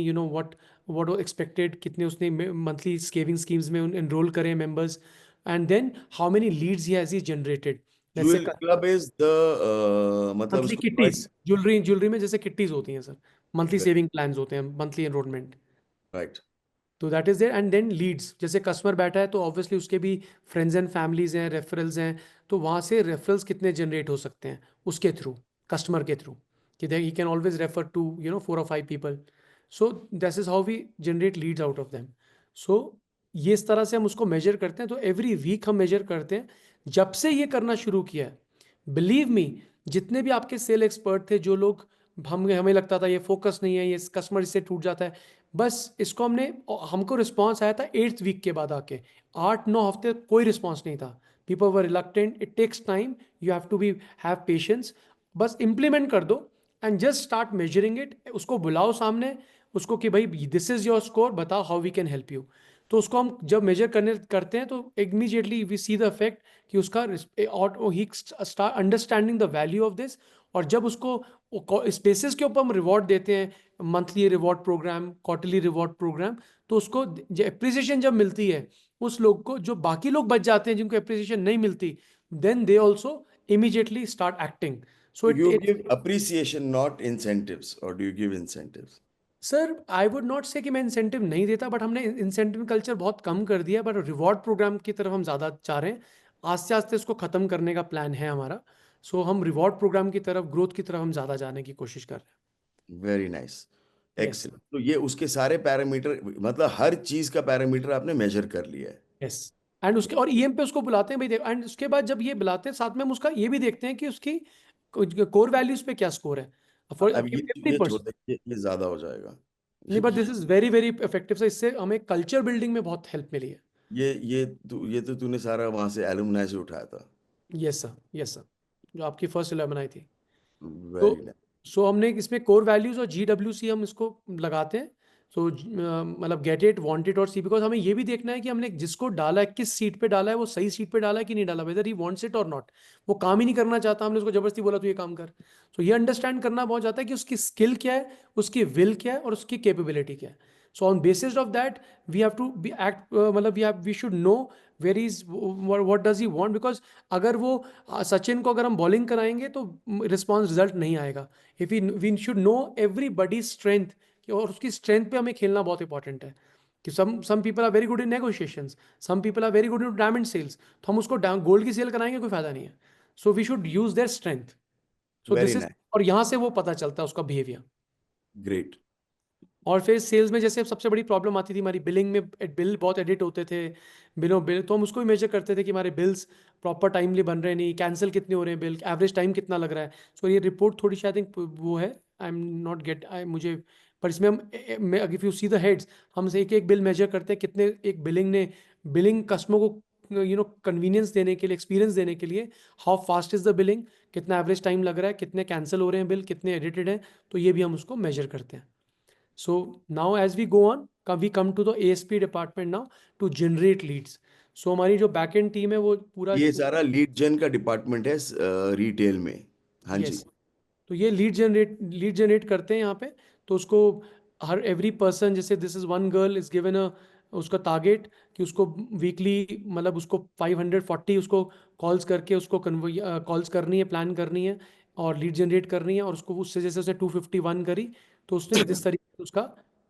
what expected, कितने उसने monthly saving schemes में enroll करे members, and then how many leads he has generated. Let's say jewel club is the मतलब monthly उसको kitties, ज्वेलरी में जैसे kitties होती हैं सर, monthly saving plans होते हैं, monthly enrollment. राइट। तो that is there. And then leads, जैसे कस्टमर बैठा है तो ऑब्वियसली उसके भी फ्रेंड्स एंड फैमिलीज हैं, रेफरल्स हैं, तो वहाँ से रेफरल्स कितने जनरेट हो सकते हैं उसके थ्रू, कस्टमर के थ्रू, कि he can always refer to 4 or 5 people. So this is how we generate leads out of them. सो ये इस तरह से हम उसको मेजर करते हैं। तो एवरी वीक हम मेजर करते हैं। जब से ये करना शुरू किया है, बिलीव मी, जितने भी आपके सेल एक्सपर्ट थे, जो लोग हमें लगता था ये फोकस नहीं है, ये कस्टमर इससे टूट जाता है, बस इसको हमको रिस्पॉन्स आया था 8th वीक के बाद आके। 8-9 हफ्ते कोई रिस्पॉन्स नहीं था। People were reluctant, it takes time, you have to be have patience. बस इंप्लीमेंट कर दो and just start measuring it. उसको बुलाओ सामने, उसको कि भाई दिस इज योर स्कोर, बताओ how we can help you. तो उसको हम जब मेजर करते हैं तो immediately we see the effect कि उसका he start understanding the value of this. और जब उसको स्पेसिस के ऊपर हम रिवॉर्ड देते हैं, monthly reward programme, quarterly reward programme, तो उसको अप्रिसिएशन जब मिलती है, उस लोग को, जो बाकी लोग बच जाते हैं जिनको अप्रिसिएशन नहीं मिलती, then they also immediately start acting. So You give appreciation, not incentives, or do you give incentives? Sir I would not से कि मैं इंसेंटिव नहीं देता, बट हमने इंसेंटिव कल्चर बहुत कम कर दिया, बट रिवॉर्ड प्रोग्राम की तरफ हम ज़्यादा चाह रहे हैं। आस्ते आस्ते इसको ख़त्म करने का प्लान है हमारा। सो हम रिवॉर्ड प्रोग्राम की तरफ, ग्रोथ की तरफ हम ज़्यादा जाने की कोशिश कर रहे वेरी नाइस, हैं। एक्सीलेंट। तो ये उसके सारे पैरामीटर, मतलब हर चीज का पैरामीटर आपने मेजर कर लिया है। यस। एंड उसके और ईएम पे उसको बुलाते हैं भाई, देख, एंड उसके बाद जब ये बुलाते हैं साथ में हम उसका ये भी देखते हैं कि उसकी कोर वैल्यूज पे क्या स्कोर है। फॉर अब ये 50%। छोड़ दे, ये ज्यादा हो जाएगा। नहीं, but this is very very effective. से इससे हमें कल्चर बिल्डिंग में बहुत हेल्प मिली है। ये तो तूने सारा वहां से एलुमनाई से उठाया था। यस सर, यस सर, जो आपकी फर्स्ट 11 आई थी। तो वेरी नाइस। हमने इसमें कोर वैल्यूज और GWC हम इसको लगाते हैं। सो मतलब गेट इट, वांट इट और सी, बिकॉज हमें ये भी देखना है कि हमने जिसको डाला है किस सीट पे डाला है, वो सही सीट पे डाला है कि नहीं डाला, वेदर ही वांट्स इट और नॉट। वो काम ही नहीं करना चाहता, हमने उसको जबरदस्ती बोला तो ये काम कर। सो ये अंडरस्टैंड करना बहुत जाता है कि उसकी स्किल क्या है, उसकी विल क्या है और उसकी कैपेबिलिटी क्या है। So on basis of that we have to be act, मतलब we should know where is what does he want, because अगर वो सचिन को अगर हम बॉलिंग कराएंगे तो रिस्पॉन्स रिजल्ट नहीं आएगा। If we should know everybody strength, और उसकी स्ट्रेंथ पे हमें खेलना बहुत इंपॉर्टेंट है। कि some people are very good in negotiations, some people are very good in diamond sales, तो हम उसको गोल्ड की सेल कराएंगे कोई फायदा नहीं है। So we should use their strength. So very this is, nice, और यहाँ से वो पता चलता है उसका बिहेवियर। ग्रेट। और फिर सेल्स में जैसे सबसे बड़ी प्रॉब्लम आती थी हमारी बिलिंग में, बिल बहुत एडिट होते थे, बिल तो हम उसको भी मेजर करते थे कि हमारे बिल्स प्रॉपर टाइमली बन रहे नहीं, कैंसिल कितने हो रहे हैं बिल, एवरेज टाइम कितना लग रहा है। सो ये रिपोर्ट थोड़ी सी आई थिंक वो है, आई एम नॉट गेट आई मुझे, पर इसमें हम if you see the heads, हम से एक एक बिल मेजर करते हैं कितने एक बिलिंग कस्टमर को कन्वीनियंस देने के लिए, एक्सपीरियंस देने के लिए, how fast is the billing, कितना एवरेज टाइम लग रहा है, कितने कैंसिल हो रहे हैं बिल, कितने एडिटेड हैं, तो ये भी हम उसको मेजर करते हैं। So now as we go on, we come to the ASP department now to generate leads. So हमारी जो बैकएंड टीम है वो पूरा, ये सारा लीड जेन का डिपार्टमेंट है रिटेल में। हाँ जी। यस, तो ये लीड जनरेट करते हैं यहाँ पे। तो उसको हर एवरी पर्सन, जैसे this is one girl is given अ, उसका टारगेट कि उसको वीकली मतलब उसको 540 उसको कॉल्स करके उसको कॉल्स करनी है, प्लान करनी है और लीड जनरेट करनी है, और उसको उससे जैसे उसने 251 करी तो उसने जिस तरीके से उसका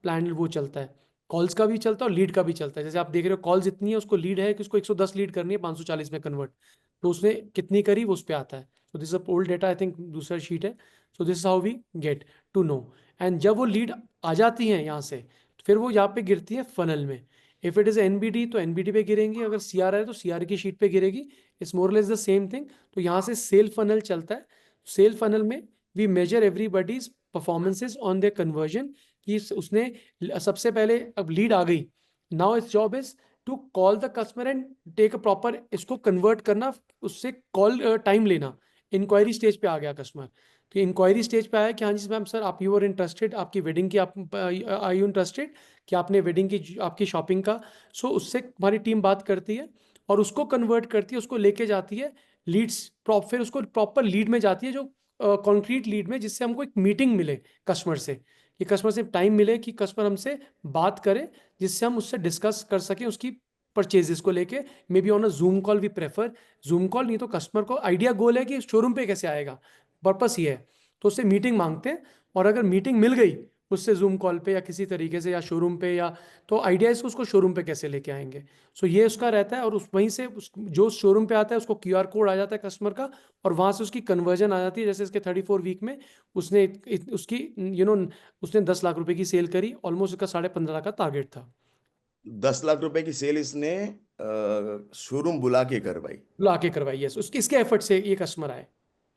प्लान वो चलता है, कॉल्स का भी चलता है और लीड का भी चलता है। जैसे आप देख रहे हो कॉल्स इतनी है, उसको लीड है कि उसको 110 लीड करनी है 540 में कन्वर्ट, तो उसने कितनी करी वो उस पर आता है। So this is old data, I think दूसरा शीट है। So this is how we get to know. And जब वो लीड आ जाती हैं यहाँ से, तो फिर वो यहाँ पे गिरती है फनल में। इफ इट इज एनबीडी तो एनबीडी पे गिरेंगी, अगर सीआर है तो सीआर की शीट पे गिरेगी। It's more less the same thing. तो यहाँ से सेल फनल चलता है। सेल फनल में we measure everybody's performances on their conversion, कि उसने सबसे पहले, अब लीड आ गई, now its job is to call the customer and take a proper, इसको कन्वर्ट करना, उससे कॉल टाइम लेना। इंक्वायरी स्टेज पे आ गया कस्टमर, तो इंक्वायरी स्टेज पे आया कि हाँ जी मैम सर आप यू आर इंटरेस्टेड, आपकी वेडिंग की, आप आई यू इंटरेस्टेड कि आपने वेडिंग की आपकी शॉपिंग का। सो उससे हमारी टीम बात करती है और उसको कन्वर्ट करती है, उसको लेके जाती है लीड्स, फिर उसको प्रॉपर लीड में जाती है, जो कॉन्क्रीट लीड में, जिससे हमको एक मीटिंग मिले कस्टमर से, कि कस्टमर से टाइम मिले कि कस्टमर हमसे बात करे, जिससे हम उससे डिस्कस कर सकें उसकी परचेजेस को लेके। May be on a Zoom call we prefer, Zoom call नहीं तो कस्टमर को आइडिया गोल है कि शोरूम पे कैसे आएगा, पर्पस ये है, तो उससे मीटिंग मांगते हैं। और अगर मीटिंग मिल गई उससे जूम कॉल पे या किसी तरीके से या शोरूम पे, या तो आइडिया है उसको शोरूम पे कैसे लेके आएंगे। सो ये उसका रहता है, और उस वहीं से जो शोरूम पे आता है उसको क्यूआर कोड आ जाता है कस्टमर का, और वहां से उसकी कन्वर्जन आ जाती है। जैसे इसके 34 वीक में उसने उसकी उसने 10 लाख रुपए की सेल करी, ऑलमोस्ट उसका 15.5 का टारगेट था। 10 लाख रुपए की सेल इसने शोरूम बुला के करवाई। ला के करवाई, यस, उसके इसके एफर्ट से ये कस्टमर आए।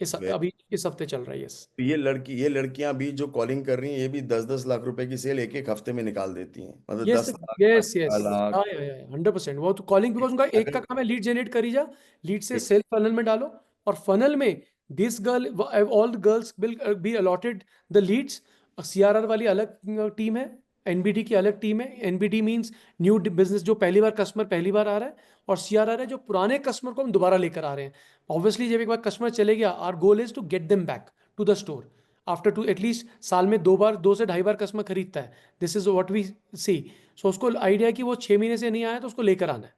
वे- अभी इस हफ्ते चल रहा है, यस। तो ये लड़कियां भी जो कॉलिंग कर रही हैं, ये भी 10-10 लाख रुपए की सेल एक एक हफ्ते में निकाल देती हैं, मतलब yes 10 lakh, yes yes, 18 lakh. हाँ 100%। वो तो कॉलिंग, बिकॉज उनका एक अगर का काम है लीड जनरेट करी जा, लीड से सेल फनल में डालो, और फनल में this girl, all the girls will be allotted the leads. CRR वाली अलग टीम है, एनबीडी की अलग टीम है। एनबीडी मींस न्यू बिजनेस, जो पहली बार कस्टमर पहली बार आ रहा है, और सीआरआर है जो पुराने कस्टमर को हम दोबारा लेकर आ रहे हैं। ऑब्वियसली जब एक बार कस्टमर चले गया, our goal is to get them back to the store after two at least साल में 2 बार, 2 से 2.5 बार कस्टमर खरीदता है। दिस इज व्हाट वी सी। सो उसको आइडिया है कि वो 6 महीने से नहीं आया तो उसको लेकर आना है,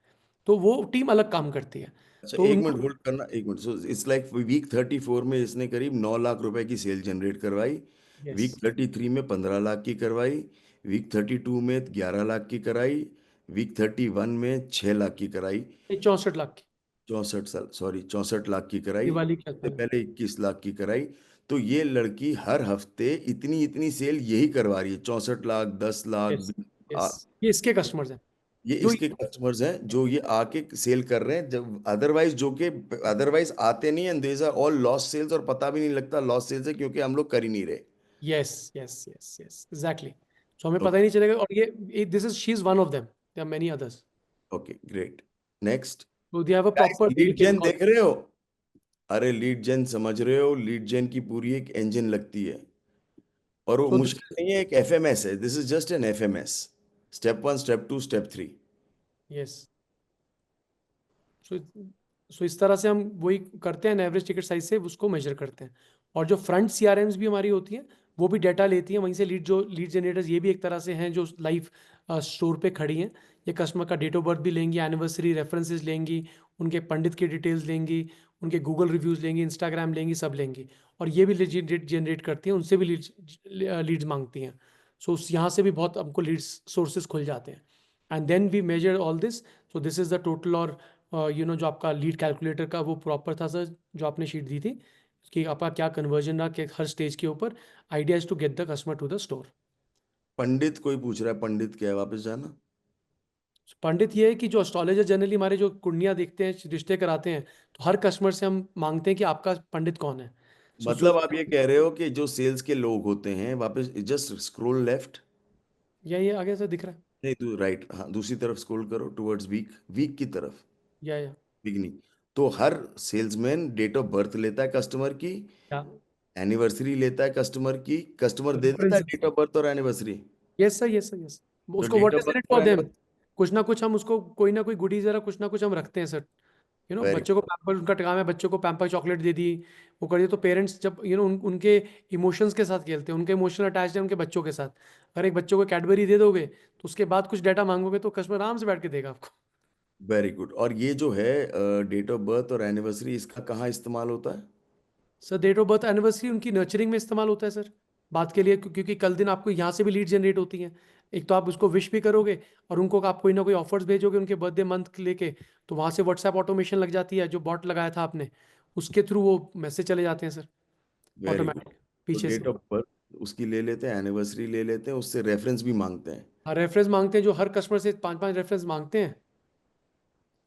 तो वो टीम अलग काम करती है। अच्छा, तो एक उनको, मिनट होल्ड करना, एक minute. So it's like week 34 में इसने करीब 9 लाख रुपए की सेल जनरेट करवाई, यस, वीक 33 में 15 लाख की करवाई, वीक 32 में 11 लाख की कराई, वीक 31 में 6 लाख की कराई, 64 लाख की 64 साल सॉरी 64 लाख की कराई, दिवाली के इससे अंदर। पहले 21 लाख की कराई। तो ये लड़की हर हफ्ते इतनी इतनी सेल यही करवा रही है, 64 लाख, 10 लाख, यस यस, ये इसके कस्टमर्स हैं ये जो, इसके कस्टमर्स हैं जो ये आके सेल कर रहे हैं, जब अदरवाइज जो कि अदरवाइज आते नहीं हैं, there are all loss sales, और पता भी नहीं लगता लॉस सेल्स है, क्योंकि हम लोग कर ही नहीं रहे। Yes yes yes yes exactly. So हमें पता ओके, ही नहीं चलेगा, और ये this is, she is one of them, there are many others. Okay, great. Next, so they have a guys, proper lead detail gen call. देख रहे हो? अरे लीड जेन समझ रहे हो? लीड जेन की पूरी एक इंजन लगती है। और वो So मुश्किल नहीं है, एक एफएमएस है, this is just an FMS, step 1 step 2 step 3। yes. सो इस तरह से हम वही करते हैं, एवरेज टिकट साइज से उसको मेजर करते हैं। और जो फ्रंट सीआरएम्स भी हमारी होती हैं वो भी डाटा लेती हैं वहीं से, लीड जनरेटर्स ये भी एक तरह से हैं जो लाइव स्टोर पे खड़ी हैं। ये कस्टमर का डेट ऑफ बर्थ भी लेंगी, एनिवर्सरी रेफरेंसेस लेंगी, उनके पंडित की डिटेल्स लेंगी, उनके गूगल रिव्यूज़ लेंगी, इंस्टाग्राम लेंगी, सब लेंगी। और ये भी लीड जनरेट करती हैं, उनसे भी लीड्स मांगती हैं। सो यहाँ से भी बहुत हमको लीड्स सोर्सेज खुल जाते हैं। And then we measure all this. So this is the total. और जो आपका लीड कैलकुलेटर का वो प्रॉपर था सर, जो आपने शीट दी थी कि आपका क्या कन्वर्जन रहा कि हर स्टेज के ऊपर। Idea is to get the customer to the store. Pandit कोई पूछ रहा है, पंडित क्या है, वापस जाना। पंडित ये है कि जो एस्ट्रोलॉजर जनरली हमारे जो कुंडलियाँ देखते हैं, रिश्ते कराते हैं, तो हर कस्टमर से हम मांगते हैं कि आपका पंडित कौन है। मतलब आप ये कह रहे हो कि जो सेल्स के लोग होते हैं, वापस जस्ट स्क्रॉल लेफ्ट, ये आगे से दिख रहा है। नहीं तू राइट, हाँ दूसरी तरफ स्क्रॉल करो टुवर्ड्स वीक, वीक की तरफ, या वीक नहीं। तो हर सेल्समैन डेट ऑफ बर्थ लेता है कस्टमर की, या एनिवर्सरी लेता है कस्टमर की, कस्टमर दे देता है रेफरेंसेस। डेट ऑफ बर्थ और anniversary. Yes sir, yes sir, yes. तो उसको date what of is in birth it और फॉर देम, एनिवर्सरी, कुछ ना कुछ हम उसको कोई ना कोई गुडीज जरा कुछ ना कुछ हम रखते हैं सर। वेरी बच्चों को पैम्पर, उनका काम है बच्चों को पैम्पर चॉकलेट दे दी, वो कर दिया। तो पेरेंट्स जब उनके इमोशंस के साथ खेलते हैं, उनके इमोशनल अटैच है उनके बच्चों के साथ। अगर एक बच्चों को कैडबरी दे दोगे तो उसके बाद कुछ डाटा मांगोगे तो कस्टमर आराम से बैठ के देगा आपको। Very good. और ये जो है डेट ऑफ बर्थ और एनिवर्सरी, इसका कहाँ इस्तेमाल होता है? Sir date of birth anniversary उनकी नर्चरिंग में इस्तेमाल होता है सर, बात के लिए, क्योंकि कल दिन आपको यहाँ से भी लीड जनरेट होती हैं। एक तो आप उसको विश भी करोगे और उनको आप कोई ना कोई ऑफर्स भेजोगे उनके बर्थडे मंथ लेके, तो वहाँ से व्हाट्सएप ऑटोमेशन लग जाती है, जो बॉट लगाया था आपने उसके थ्रू वो मैसेज चले जाते हैं सर, वेरी गुड। ऑटोमेटिक तो पीछे से। डेट ऑफ बर्थ उसकी ले लेते हैं, एनिवर्सरी ले लेते हैं, उससे रेफरेंस भी मांगते हैं। हाँ, रेफरेंस मांगते हैं, जो हर कस्टमर से 5-5 रेफरेंस मांगते हैं।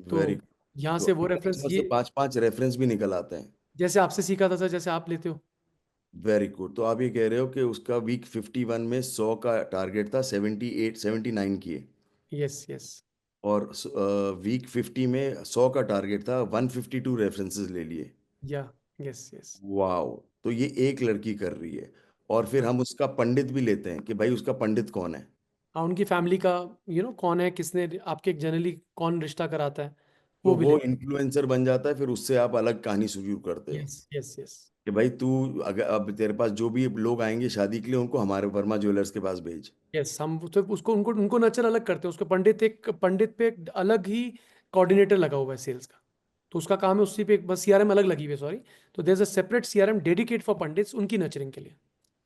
तो वेरी गुड। यहाँ तो से वो एक रेफरेंस कस्टमर से ये 5-5 रेफरेंस भी निकल आते हैं। जैसे आपसे सीखा था सर, जैसे आप लेते हो। Very good. तो आप ये कह रहे हो कि उसका वीक 51 में 100 का टारगेट था, 78 79 किए, यस यस। और वीक 50 में 100 का टारगेट था, 152 रेफरेंसेस ले लिए। या यस यस। वाओ। तो ये एक लड़की कर रही है, और फिर हम उसका पंडित भी लेते हैं कि भाई उसका पंडित कौन है। हाँ, उनकी फैमिली का कौन है, किसने आपके जनरली कौन रिश्ता कराता है, तो वो भी वो लेते इन्फ्लुएंसर बन जाता है, फिर उससे आप अलग कहानी शुरू करते हैं। हो यस यस यस। कि भाई तू, अगर अब तेरे पास जो भी लोग आएंगे शादी के लिए, उनको हमारे वर्मा ज्वेलर्स के पास भेज। यस, हम तो उसको उनको उनको नर्चर अलग करते हैं। उसके पंडित पे एक अलग ही कोऑर्डिनेटर लगा हुआ है सेल्स का, तो उसका काम है उसी पे बस सीआरएम अलग लगी हुई है, सॉरी। तो there is a separate CRM dedicate for pandits, उनकी नर्चरिंग के लिए।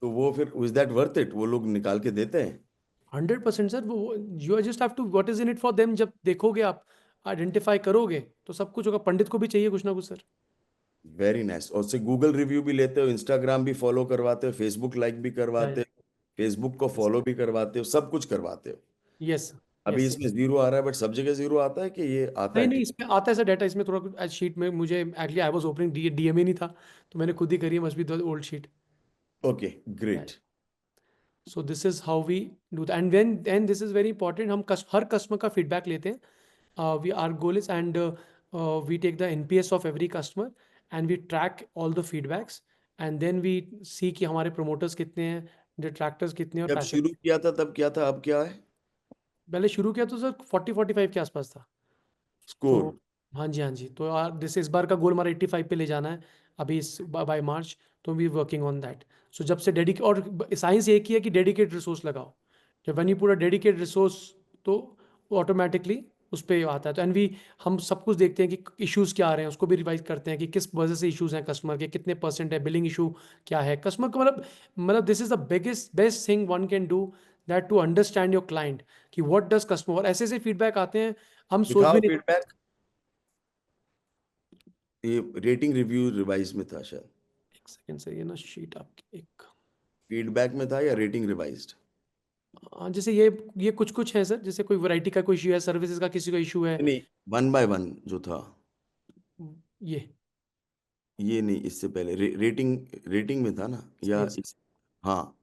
तो वो फिर इज दैट वर्थ इट, वो लोग निकाल के देते हैं? 100% सर। वो you just have to what is in it for them, जब देखोगे आप, आइडेंटिफाई करोगे तो सब कुछ होगा। पंडित को भी चाहिए कुछ ना कुछ सर। Very nice. और उससे गूगल रिव्यू भी लेते हो, इंस्टाग्राम भी फॉलो करवाते हो, फेसबुक लाइक भी करवाते हो, फेसबुक को फॉलो भी करवाते हो, सब कुछ करवाते हो। यस अभी यस। इसमें जीरो आ रहा है, बट सब जगह जीरो आता है कि ये आता नहीं है? नहीं, इसमें आता है सर डाटा, इसमें थोड़ा कुछ शीट में मुझे actually I was opening DMA नहीं था, तो मैंने खुद ही करी है, must be the old sheet. Okay great. So this is how we do that. And when and this is very important, हम हर कस्टमर का फीडबैक लेते हैं। We are goal is and we take the NPS of every customer and we track all the feedbacks. And then we see कि हमारे promoters कितने हैं, detractors कितने हैं और जब पैसे। शुरू किया था तब क्या था, अब क्या है पहले शुरू किया तो सर 40-45 के आसपास था। तो स्कोर? हाँ जी, हाँ जी। तो दिस इस बार का गोल हमारा 85 पे ले जाना है अभी इस बाय मार्च। तो वी वर्किंग ऑन दैट। सो जब से डेडिकेट, और साइंस एक ही है कि डेडिकेट रिसोर्स लगाओ। जब व्हेन यू पूरा डेडिकेट रिसोर्स, तो ऑटोमेटिकली उस पर आता है। तो एंड वी हम सब कुछ देखते हैं कि इश्यूज क्या आ रहे हैं, उसको भी रिवाइज करते हैं कि किस वजह से इश्यूज हैं कस्टमर के, कितने परसेंट है, बिलिंग इशू क्या है कस्टमर को। मतलब this is the biggest best thing one can do, that to understand your client कि व्हाट डज कस्टमर। और ऐसे ऐसे फीडबैक आते हैं हम सोच दिखाओ भी नहीं। फीडबैक। ये रेटिंग रिव्यू रिवाइज में था शायद, एक सेकंड से, ये ना शीट आपकी एक, फीडबैक में था या रेटिंग रिवाइज्ड? जैसे ये कुछ कुछ है सर, जैसे कोई वैरायटी का कोई इशू है, सर्विसेज का किसी का इशू है। नहीं, 1 by 1 जो था, ये ये नहीं, इससे पहले रेटिंग, रेटिंग में था ना, या yes, हाँ।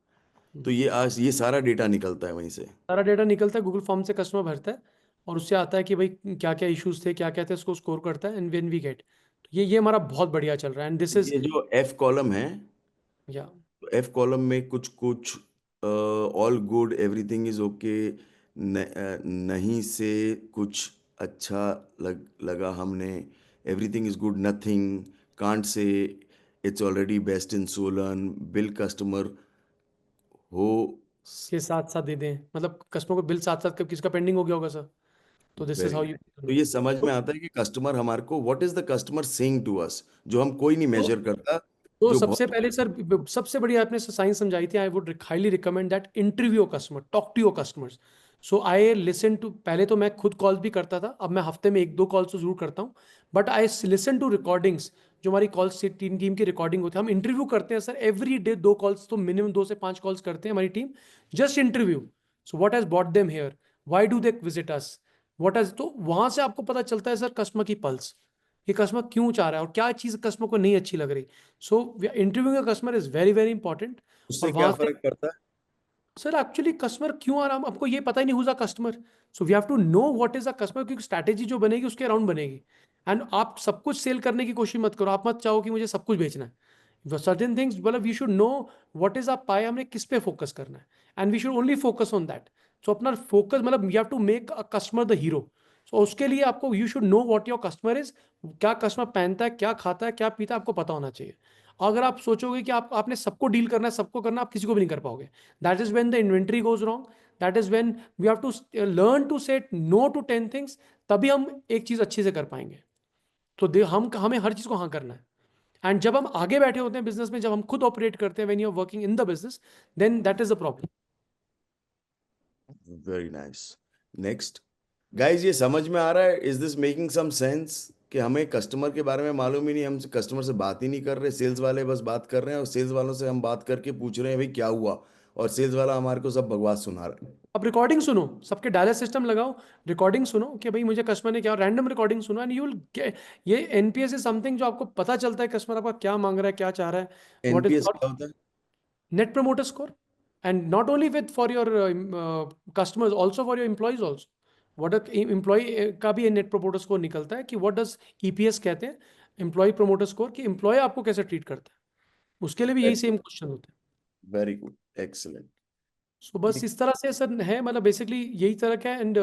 तो ये आज ये सारा डेटा निकलता है वहीं से। सारा डेटा निकलता है, गूगल फॉर्म से कस्टमर भरता है और उससे आता है कि भाई क्या क्या इश्यूज थे, क्या क्या थे, उसको स्कोर करता है। एंड व्हेन वी गेट, तो ये हमारा बहुत बढ़िया चल रहा है। एंड दिस इज ये जो एफ कॉलम है, या एफ कॉलम में कुछ कुछ all good everything is okay नहीं से कुछ अच्छा लगा हमने everything is good nothing can't say it's already best in Solan bill customer हो के साथ साथ दे दें, मतलब कस्टमर को बिल साथ साथ कब किसका पेंडिंग हो गया होगा सर, तो this is very how nice. You. तो ये समझ में आता है कि कस्टमर हमारे को what is the customer saying to us, जो हम कोई नहीं मेजर करता, तो जो सबसे बहुत पहले सर, सबसे बड़ी आपने साइंस समझाई थी, I would highly recommend that interview customer, talk to your customers. So I listen to, पहले तो मैं खुद कॉल्स भी करता था, अब मैं हफ्ते में 1-2 कॉल्स तो जरूर करता हूँ, but I listen to recordings, जो हमारी कॉल्स टीम की रिकॉर्डिंग होती है, हम इंटरव्यू करते हैं सर एवरी डे, 2 कॉल्स तो मिनिमम 2 से 5 कॉल्स करते हैं हमारी team, just interview. So what has brought them here, why do they visit us, what has, तो वहां से आपको पता चलता है सर कस्टमर की पल्स, कि कस्टमर क्यों चाह रहा है और क्या चीज कस्टमर को नहीं अच्छी लग रही। So interviewing a customer is very very important. उससे और क्या वहां से फर्क पड़ता है? सर एक्चुअली कस्टमर क्यों आ रहा है, आपको ये पता ही नहीं हुआ customer, so we have to know what is a customer, क्योंकि स्ट्रैटेजी जो बनेगी उसके अराउंड बनेगी। एंड आप सब कुछ सेल करने की कोशिश मत करो, आप मत चाहो कि मुझे सब कुछ बेचना है, सर्टेन थिंग्स, मतलब we should know what is आप पाए, हमने किस पे फोकस करना है, and we should only focus on that. So अपना फोकस, मतलब you have to make a customer the hero. So उसके लिए आपको, you should know what your customer is, क्या कस्टमर पहनता है, क्या खाता है, क्या पीता है, आपको पता होना चाहिए। अगर आप सोचोगे कि आपने सबको डील करना है, सबको करना, आप किसी को भी नहीं कर पाओगे। That is when the inventory goes wrong, that is when we have to learn to set no to 10 things, तभी हम एक चीज अच्छे से कर पाएंगे। तो हमें हर चीज को हाँ करना है। एंड जब हम आगे बैठे होते हैं बिजनेस में, जब हम खुद ऑपरेट करते हैं, when you are working in the business, then that is the problem. Very nice. Next guys, ये समझ में आ रहा है? Is this making some sense कि हमें कस्टमर के बारे में मालूम ही नहीं, हम कस्टमर से बात ही नहीं कर रहे, सेल्स वाले बस बात कर रहे हैं और सेल्स वालों से हम बात करके पूछ रहे हैं भाई क्या हुआ, और सेल्स वाला हमारे को सब बकवास सुना रहा है। अब रिकॉर्डिंग सुनो, सबके डायलर सिस्टम लगाओ, रिकॉर्डिंग सुनो कि भाई मुझे कस्टमर ने क्या, रैंडम रिकॉर्डिंग सुनो, एंड यू विल, ये एनपीएस इज समथिंग जो आपको पता चलता है कस्टमर आपका क्या मांग रहा है, क्या चाह रहा है, व्हाट इज एनपीएस क्या होता है? net promoter score, and not only with for your customers, also for your employees also, what a employee का भी net promoter score निकलता है कि what does EPS कहते हैं, employee promoter score, कि employee आपको कैसे ट्रीट करता है, उसके लिए भी यही सेम क्वेश्चन होते हैं। Very good, excellent. सो बस इस तरह से सर है, मतलब बेसिकली यही तरह का है। एंड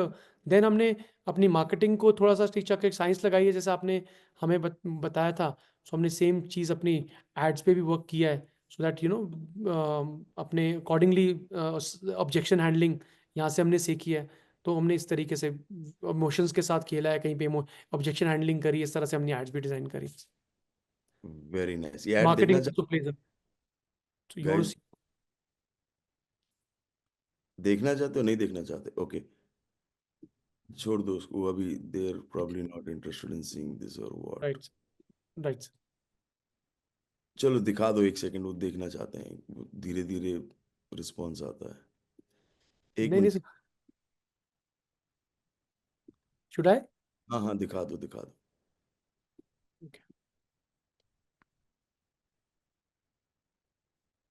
देन हमने अपनी मार्केटिंग को थोड़ा सा टीचर के साइंस लगाई है, जैसे आपने हमें बताया था। सो हमने सेम चीज़ अपनी एड्स पे भी वर्क किया है, सो दैट यू नो अपने अकॉर्डिंगली ऑब्जेक्शन हैंडलिंग यहाँ से हमने सीखी है। तो हमने इस तरीके से इमोशंस के साथ खेला है, कहीं पे ऑब्जेक्शन हैंडलिंग करी, इस तरह से हमने एड्स भी डिजाइन करी। Very nice. ये ऐड देखना मार्केटिंग चाहते तो please, so you want to guys? देखना चाहते हो, नहीं देखना चाहते? ओके, छोड़ दो उसको अभी, they are probably not interested in seeing this और व्हाट। Right, right. चलो दिखा दो, एक सेकंड, वो देखना चाहते हैं, धीरे धीरे रिस्पॉन्स आता है। एक नहीं मिनट। नहीं, शुड आई? हाँ हाँ, दिखा दो दिखा दो।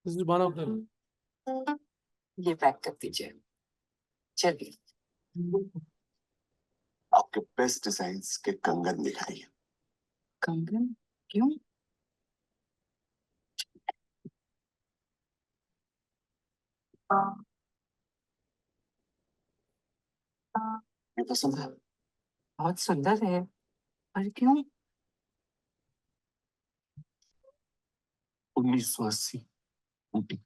This is one of the, ये पैक कर दीजिए। चलिए, आपके बेस्ट डिजाइन्स के कंगन दिखाइए। कंगन क्यों? ये पसंद है? बहुत सुंदर है, पर क्यों? 1980 ऊटी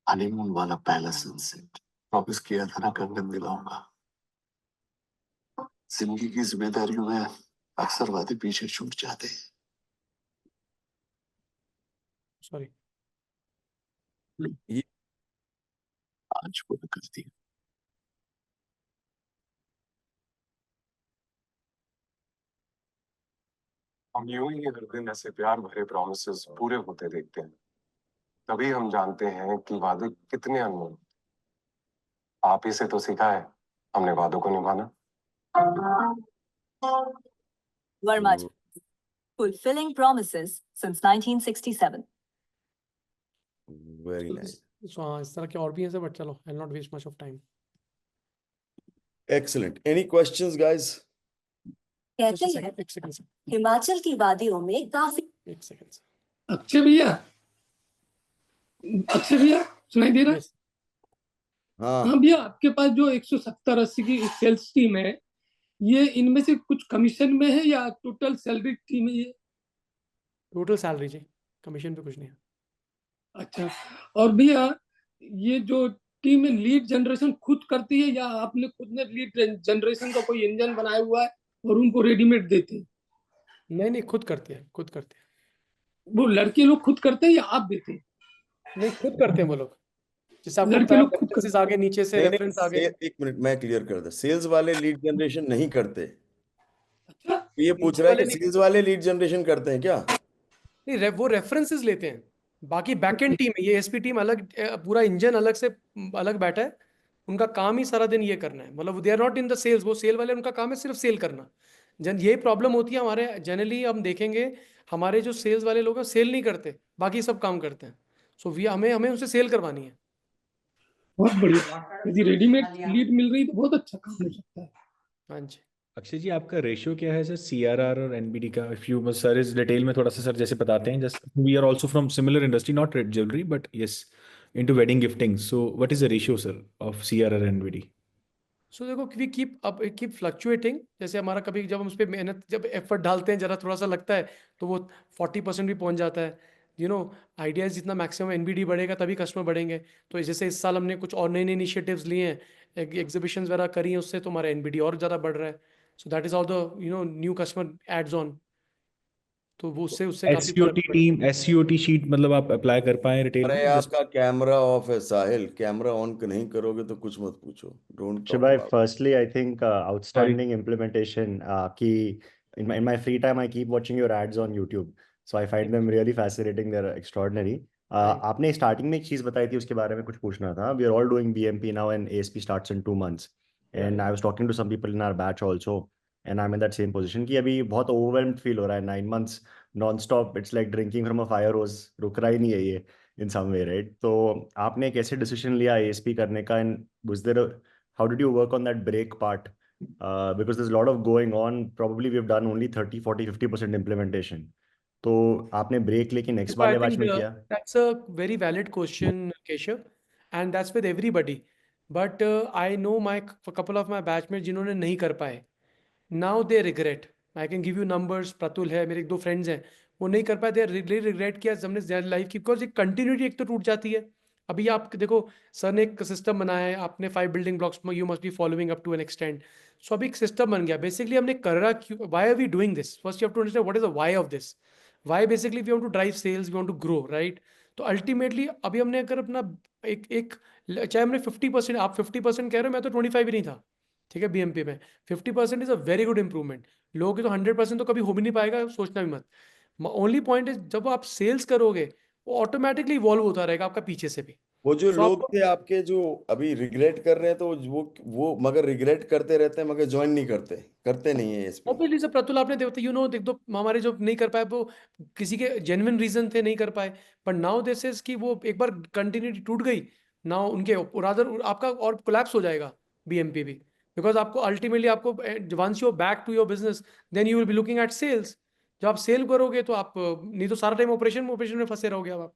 हनीमून वाला पहला सनसेट। प्रॉमिस किया था ना कंगन दिलाऊंगा। जिंदगी की जिम्मेदारियों में अक्सर वादे पीछे छूट जाते हैं। सॉरी। ये आज पूरा कर दिया। हम यूं ही हर दिन ऐसे प्यार भरे प्रॉमिसेस पूरे होते देखते हैं, तभी हम जानते हैं कि वादे कितने अनमोल। आप ही से तो सीखा है हमने वादों को निभाना। Verma, fulfilling promises since 1967. Very nice, so हाँ, इस तरह के और भी हैं सर, बट चलो I will not waste much of time. Excellent. Any questions guys? कहते हैं एक सेकंड सर, हिमाचल की वादियों में काफी एक सेकंड सर। अच्छे भैया, अक्षय भैया सुनाई दे रहा है? Yes. हाँ हाँ भैया, आपके पास जो 170-80 की सेल्स टीम है, ये इनमें से कुछ कमीशन में है या टोटल सैलरी टीम है ये? टोटल सैलरी जी, कमीशन पे कुछ नहीं है। अच्छा, और भैया ये जो टीम है लीड जनरेशन खुद करती है या आपने खुद ने लीड जनरेशन का कोई इंजन बनाया हुआ है और उनको रेडीमेड देते हैं? नहीं खुद करते हैं, खुद करते हैं। वो लड़के लोग खुद करते हैं या आप देते हैं? नहीं खुद करते हैं वो लोग। जैसे आपको लड़के बताया लोग खुद references आगे नीचे से नहीं रेफरेंस आगे। एक मिनट मैं क्लियर कर दूं, सेल्स वाले लीड जनरेशन नहीं करते। अच्छा, तो ये पूछ रहा है कि सेल्स वाले लीड जनरेशन करते हैं क्या? नहीं वो रेफरेंसेस लेते हैं। बाकी बैकएंड टीम है, ये एसपी टीम अलग, पूरा इंजन अलग से अलग बैठा है। उनका काम ही सारा दिन ये करना है, मतलब they are not in the sales, वो सेल वाले उनका काम है सिर्फ सेल करना। ये प्रॉब्लम होती है हमारे, जनरली हम देखेंगे हमारे जो सेल्स वाले लोग हैं सेल नहीं करते, बाकी सब काम करते हैं। सो हमें उनसे सेल करवानी है। बहुत बढ़िया। यदि रेडीमेड लीड मिल रही तो बहुत अच्छा काम हो सकता है। हाँ जी। अक्षय जी, आपका रेशियो क्या है सर, सीआरआर और एनबीडी का? इफ यू मस्ट सर इस डिटेल में थोड़ा सा सर जैसे बताते हैं, just we are also from similar industry, not red jewellery but yes into wedding gifting, so what is the ratio sir of CRR and NBD? So देखो we keep fluctuating. जैसे हमारा कभी जब हम उस पर मेहनत, जब एफर्ट डालते हैं, जरा थोड़ा सा लगता है तो वो 40% भी पहुंच जाता है। आइडियाज जितना मैक्सिमम एनबीडी बढ़ेगा तभी कस्टमर बढ़ेंगे। तो जैसे इस साल हमने कुछ और नए नए इनिशिएटिव्स लिए हैं, एग्जीबिशन वगैरह करी हैं, उससे तो हमारा एनबीडी और ज़्यादा बढ़ रहा है। So that is how the new customer adds on. तो वो उससे उससे काफ़ी एससीओटी टीम, एससीओटी शीट मतलब आप अप्लाई कर पाए रिटेल अरे में? जस्ट आपका कैमरा ऑफ है साहिल, कैमरा ऑन नहीं करोगे तो कुछ मत पूछो। Don't talk Shibai, about. firstly, I think sorry. outstanding implementation. In my free time, I keep watching your ads on YouTube, so I find them really fascinating. They're extraordinary. आपने starting में एक चीज बताई थी, उसके बारे में कुछ पूछना था. We are all doing BMP now, and ASP starts in 2 months. And I was talking to some people in our batch also, and I'm in that same position कि अभी बहुत overwhelmed feel हो रहा है. 9 months non-stop. It's like drinking from a fire hose. रुक रहा ही नहीं है ये in some way, right? तो आपने कैसे डिसीजन लिया ASP करने का, and was there how did you work on that break part? Because there's a lot of going on. Probably we've done only 30, 40, 50% implementation. तो आपने ब्रेक लेके नेक्स्ट वाले I बैच think में किया? that's a very valid question, Keshav, and that's with everybody. But I know a couple of my batchmates जिन्होंने नहीं कर पाए, now they regret. I can give you numbers. Pratul है, मेरे 2 फ्रेंड्स हैं, वो नहीं कर पाए, they really regret किया हमने लाइफ की, बिकॉज एक कंटिन्यूटी एक तो टूट जाती है। अभी आप देखो, सर ने एक सिस्टम बनाया है, आपने 5 बिल्डिंग ब्लॉक्स में, you must be following up to an extend. सो अभी एक सिस्टम बन गया। बेसिकली हमने करा क्यों, why are we doing this? First you have to understand what is the why of this. Why basically we want to drive sales, we want to grow, right? तो ultimately अभी हमने अगर अपना एक चाहे हमने 50%, आप 50% कह रहे हो, मैं तो 25 ही नहीं था, ठीक है, बीएमपी में 50% is a very good improvement. लोगों के तो 100% तो कभी हो भी नहीं पाएगा, सोचना भी मत। ओनली पॉइंट इज जब आप सेल्स करोगे वो ऑटोमेटिकली इवॉल्व होता रहेगा आपका पीछे से भी। वो जो सो लोग आपको थे आपके जो अभी रिग्रेट कर रहे हैं, तो वो मगर रिग्रेट करते रहते हैं, मगर ज्वाइन नहीं करते नहीं है एएसपी। ऑब्वियसली सर, प्रतुल आपने देखो देख दो, हमारे जो नहीं कर पाए वो किसी के जेन्युइन रीजन थे, नहीं कर पाए। पर नाउ दिस इज कि वो एक बार कंटिन्यूटी टूट गई, नाउ उनके रादर आपका और कोलैप्स हो जाएगा बीएमपी भी, बिकॉज आपको अल्टीमेटली आपको once you back to your business then you will be looking at sales. जब आप सेल करोगे तो आप नहीं तो सारा टाइम ऑपरेशन में फंसे रहोगे अब आप।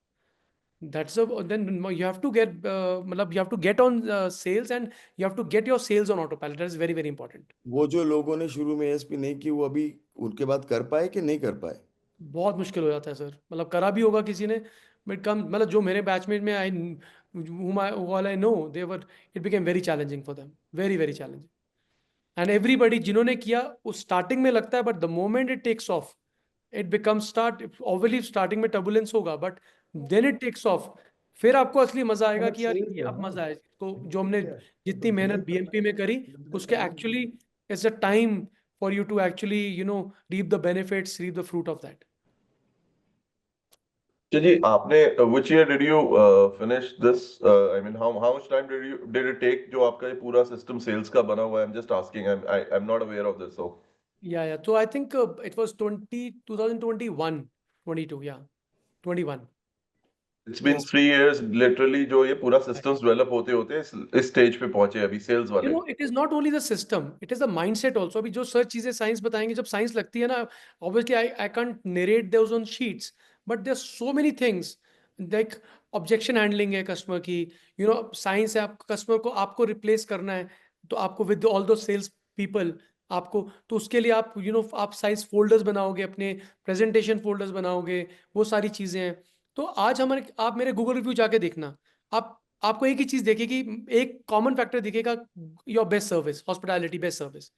That's then you have to get मतलब you have to get on sales and you have to get your sales on autopilot. That is very very important. वो जो लोगों ने शुरू में एएसपी नहीं की, वो अभी उनके बाद कर पाए कि नहीं कर पाए? बहुत मुश्किल हो जाता है सर, मतलब करा भी होगा किसी ने, बट कम, मतलब जो मेरे बैचमेट में आई all I know they were, it became very challenging for them, very very challenging. And everybody जिन्होंने किया वो स्टार्टिंग में लगता है, but the moment it takes off it becomes start, obviously starting में टर्बुलेंस होगा, but then it takes off. फिर आपको असली मजा आएगा कि यार ये अब मजा है, तो जो हमने जितनी मेहनत बीएमपी में करी उसके actually it's a time for you to actually reap the benefits, reap the fruit of that. जी, आपने which year did you finish this? I mean, how much time did it take जो आपका ये पूरा system sales का बना हुआ है? I'm just asking. I'm not aware of this. So Yeah. So I think it was 2021, 22, yeah, 21. it's been Yes. 3 years literally जो ये पूरा systems develop होते इस स्टेज पे पहुंचे अभी सेल्स वाले। It is not only the system, it is the mindset also. अभी जो सर्च चीजें साइंस बताएंगे, जब साइंस लगती है ना, obviously I can't narrate those on sheets, but there's so many things like objection handling है कस्टमर की, साइंस है, आप कस्टमर को आपको रिप्लेस करना है, तो आपको विद ऑल दो सेल्स पीपल आपको, तो उसके लिए आप आप साइंस फोल्डर्स बनाओगे, अपने प्रेजेंटेशन फोल्डर्स बनाओगे, वो सारी चीज़ें हैं। तो आज आप मेरे गूगल रिव्यू जाके देखना, आपको एक ही चीज़ देखेगी, एक कॉमन फैक्टर दिखेगा, your best service, hospitality best service,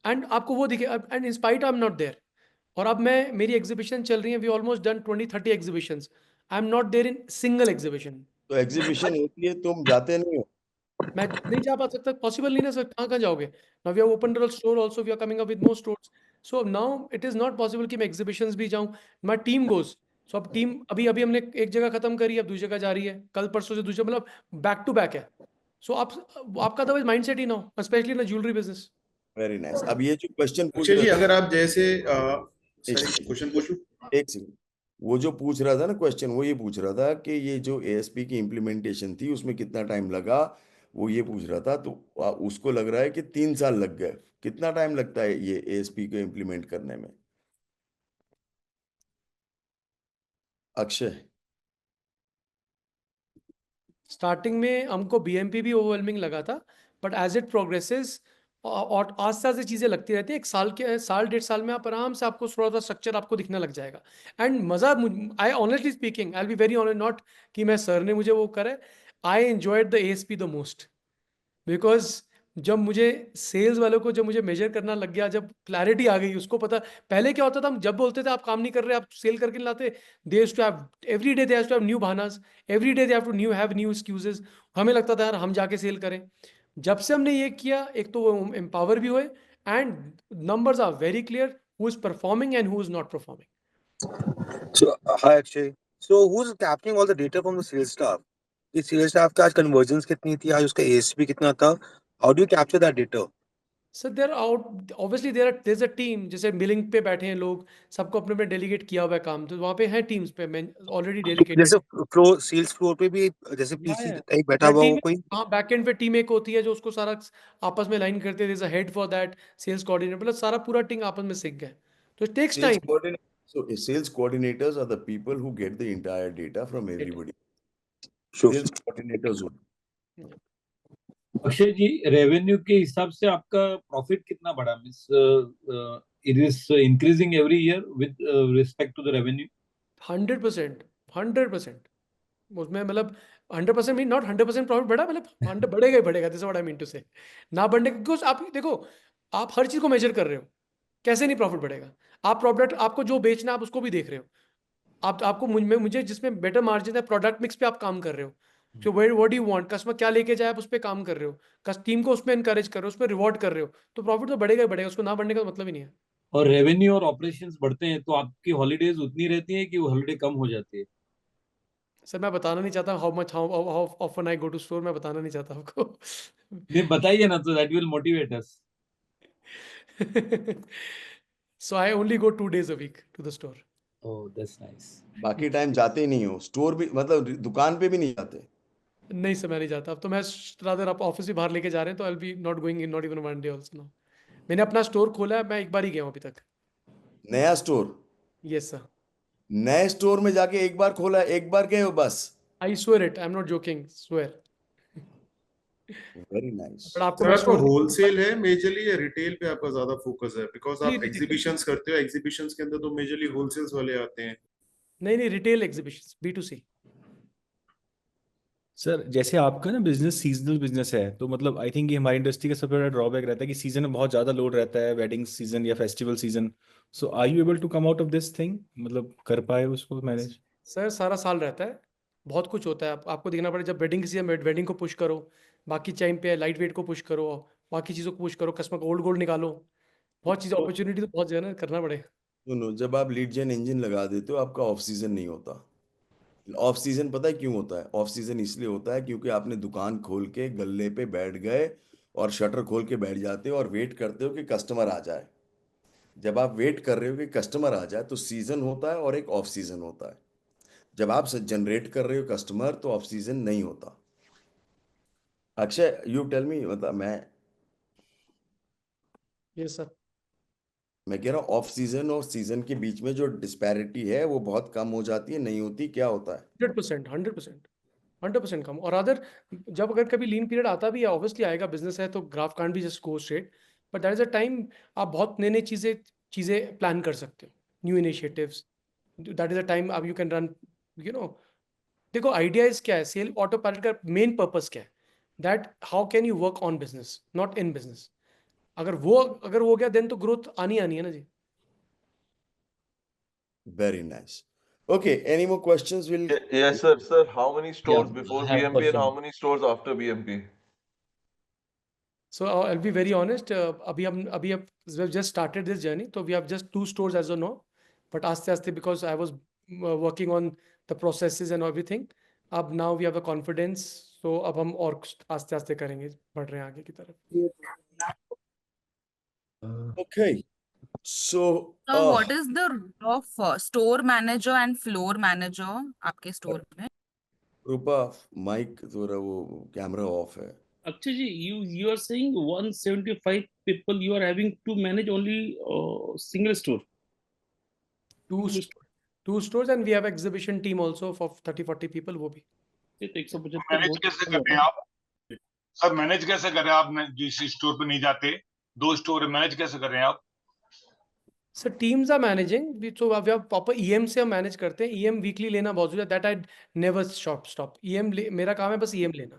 and आपको वो दिखे, and in spite I am not there. और अब मेरी एग्जीबिशन चल रही है, we almost done 20-30 exhibitions, I am not there in single exhibition. तो एग्जीबिशन होती है, तुम जाते नहीं हो? मैं नहीं जा पा सकता, पॉसिबल नहीं ना सर, कहाँ जाओगे? Now we have opened a store also, we are coming up with more stores, so now it is not possible कि मैं एग्जीबिशंस भी जाऊं, माय टीम गोस। सो अब टीम अभी अभी हमने एक जगह खत्म करी, अब दूसरी जगह जा रही है, कल परसों से दूसरी, मतलब बैक टू बैक है। सो आपका तो माइंडसेट ही ना हो, specially in jewellery business. Very nice. अब ये जो क्वेश्चन पूछ अक्षय जी, रहा था, अगर आप जैसे एक क्वेश्चन पूछूं? एक सेकंड, वो जो पूछ रहा था ना क्वेश्चन, वो ये पूछ रहा था कि ये जो एएसपी की इम्प्लीमेंटेशन थी उसमें कितना टाइम लगा, वो ये पूछ रहा था। तो उसको लग रहा है कि 3 साल लग गए। कितना टाइम लगता है ये एएसपी को इम्प्लीमेंट करने में, अक्षय? स्टार्टिंग में हमको बीएमपी भी ओवरवेलमिंग लगा था, बट एज इट प्रोग्रेसेस और आस्ते आस्ते चीज़ें लगती रहती है, एक साल 1.5 साल में आप आराम से, आपको थोड़ा सा स्ट्रक्चर आपको दिखने लग जाएगा। एंड मज़ा, I honestly speaking, I will be very honest, not कि मैं सर ने मुझे वो करे, I enjoyed the ASP the most, because जब मुझे सेल्स वालों को, जब मुझे मेजर करना लग गया, जब क्लैरिटी आ गई, उसको पता। पहले क्या होता था, हम जब बोलते थे आप काम नहीं कर रहे, आप सेल करके नहीं लाते, they to have every day, they have to have new बहानास, every day they have to have new excuses. हमें लगता था यार हम जाके सेल करें। जब से हमने ये किया, एक तो वो एम्पावर भी हुए, and numbers are very clear, who is performing and who is not performing. So, hi Akshay. So, who's capturing all the data from the sales staff? The sales staff का आज conversions कितनी थी, आज उसका ASP कितना था? How do you capture that data? Sir there out, obviously there a team, जैसे मिलिंग पे बैठे हैं लोग, सबको अपने अपने डेलीगेट किया हुआ है काम, तो वहाँ पे है टीम्स पे मैं ऑलरेडी डेलीगेटेड। जैसे फ्लोर, सेल्स फ्लोर पे भी जैसे पीसी एक बैठा हुआ हो कोई? हाँ, बैक एंड पे टीम एक होती है जो उसको सारा आपस में लाइन करते हैं, there is a head for that, sales coordinator, मतलब सारा पूरा टीम आपस में सीख गया, तो it takes Sales time. coordinator, so sales coordinators are the people who get the entire data from everybody. Sure. Sales coordinators who Akshay ji, revenue के हिसाब से आपका प्रॉफिट कितना बढ़ा? Means it is increasing every year with respect to the revenue? 100%, उसमें मतलब 100% mean not 100% profit बढ़ा, मतलब 100 बढ़ेगा ही बढ़ेगा, this what I mean to say. ना बढ़ने, बिकॉज आप देखो, आप हर चीज को मेजर कर रहे हो, कैसे नहीं प्रॉफिट बढ़ेगा? आप प्रोडक्ट, आपको जो बेचना है आप उसको भी देख रहे हो, आपको मुझे जिसमें बेटर मार्जिन है, प्रोडक्ट मिक्स पे आप काम कर रहे हो, जो what do you want, customer क्या लेके जाए आप उस पर काम कर रहे हो, टीम को उसमें एनकरेज कर रहे हो, उस पर रिवॉर्ड कर रहे हो, तो प्रॉफिट तो बढ़ेगा ही बढ़ेगा, उसको ना बढ़ने का मतलब ही नहीं है। और रेवेन्यू और ऑपरेशंस बढ़ते हैं तो आपकी हॉलीडेज उतनी रहती है कि वो हॉलीडे कम हो जाती है? सर मैं बताना नहीं चाहता how often I go to store, मैं बताना नहीं चाहता आपको। नहीं बताइए ना, तो that will motivate us. So I only go 2 days a week to the store. Oh, that's nice. बाकी टाइम जाते ही नहीं हो स्टोर भी, मतलब दुकान पे भी नहीं जाते? नहीं सर, मैं नहीं जाता, अब तो मैं रादर आप ऑफिस भी बाहर लेके जा रहे हैं, तो I will be not going in, not even one day also now. मैंने अपना स्टोर खोला है, मैं एक बार ही गया हूं अभी तक। नया स्टोर? Yes sir. नए स्टोर में जाके एक बार खोला, एक बार गए हो बस? I swear it, I am not joking, swear. Very nice. But आपको सर, मैं आपका स्टोर होलसेल है मेजरली या रिटेल पे आपका ज्यादा फोकस है? बिकॉज आप नहीं, एग्जीबिशंस करते हो, एग्जीबिशंस के अंदर तो मेजरली होलसेल्स वाले आते हैं। नहीं रिटेल एग्जीबिशन, B2C। सर जैसे आपका ना बिजनेस सीजनल बिजनेस है, तो मतलब आई थिंक ये हमारी इंडस्ट्री का सबसे बड़ा ड्रॉबैक रहता है कि सीजन में बहुत ज़्यादा लोड रहता है, वेडिंग सीजन या festival season. So are you able to come out of this thing, मतलब कर पाए उसको मैनेज? सर सारा साल रहता है, बहुत कुछ होता है, आपको देखना पड़ेगा, जब वेडिंग सीजन, वेडिंग को पुश करो, बाकी टाइम पे लाइट वेट को पुश करो, बाकी चीज़ों को पुश करो, कस्टमर को ओल्ड गोल्ड निकालो, बहुत चीज़, अपॉर्चुनिटी तो बहुत ज़्यादा है, करना पड़ेगा। सुनो, जब आप लीड जेन इंजन लगा देते हो, आपका ऑफ सीजन नहीं होता। ऑफ सीजन पता है क्यों होता है? ऑफ सीजन इसलिए होता है क्योंकि आपने दुकान खोल के गल्ले पे बैठ गए और शटर खोल के बैठ जाते हो और वेट करते हो कि कस्टमर आ जाए। जब आप वेट कर रहे हो कि कस्टमर आ जाए, तो सीजन होता है और एक ऑफ सीजन होता है। जब आप जनरेट कर रहे हो कस्टमर, तो ऑफ सीजन नहीं होता। अक्षय, यू टेल मी, मतलब मैं यस सर। मैं कह रहा हूँ ऑफ सीजन और सीजन के बीच में जो डिस्पैरिटी है वो बहुत कम हो जाती है, नहीं होती, क्या होता है? 100% कम। और अदर जब अगर कभी लीन पीरियड आता भी है, ऑब्वियसली आएगा, बिजनेस है तो ग्राफ कांट भी just go straight, but that is a time आप बहुत नई नई चीजें प्लान कर सकते हो, new initiatives. That is a time अब you can run, you know, देखो आइडिया इज क्या है, सेल ऑटो पायलट का मेन पर्पस क्या है, that how can you work on business not in business. अगर वो हो गया देन तो ग्रोथ आनी है ना जी। Very nice. Okay, any more questions? We'll Yes, sir. Sir, how many stores Yeah, before I have BMP and question. how many stores after BMP? So I'll be very honest. अभी we've just started this journey, so we have just 2 stores as of now. But आस्ते आस्ते because I was working on the processes and everything, अब now we have the confidence, so अब हम और आस्ते आस्ते करेंगे, बढ़ रहे हैं आगे की तरफ। Okay. So what is the role of store manager and floor manager आपके store में? रूपा, माइक थोड़ा वो कैमरा ऑफ है। Akshay ji, you are saying 175 people you are having to manage only single store. Two stores and we have exhibition team also for 30-40 people, वो भी। Manage कैसे कर रहे हैं आप सर? मैनेज कैसे कर रहे हैं आप जिस स्टोर पे नहीं जाते? 2 स्टोर मैनेज कैसे कर रहे हैं आप? सर टीम्स आर मैनेजिंग, तो अब आप प्रॉपर ईएम से हम मैनेज करते हैं। ईएम वीकली लेना बहुत जरूरी है, that I never stop. EM मेरा काम है बस ईएम लेना।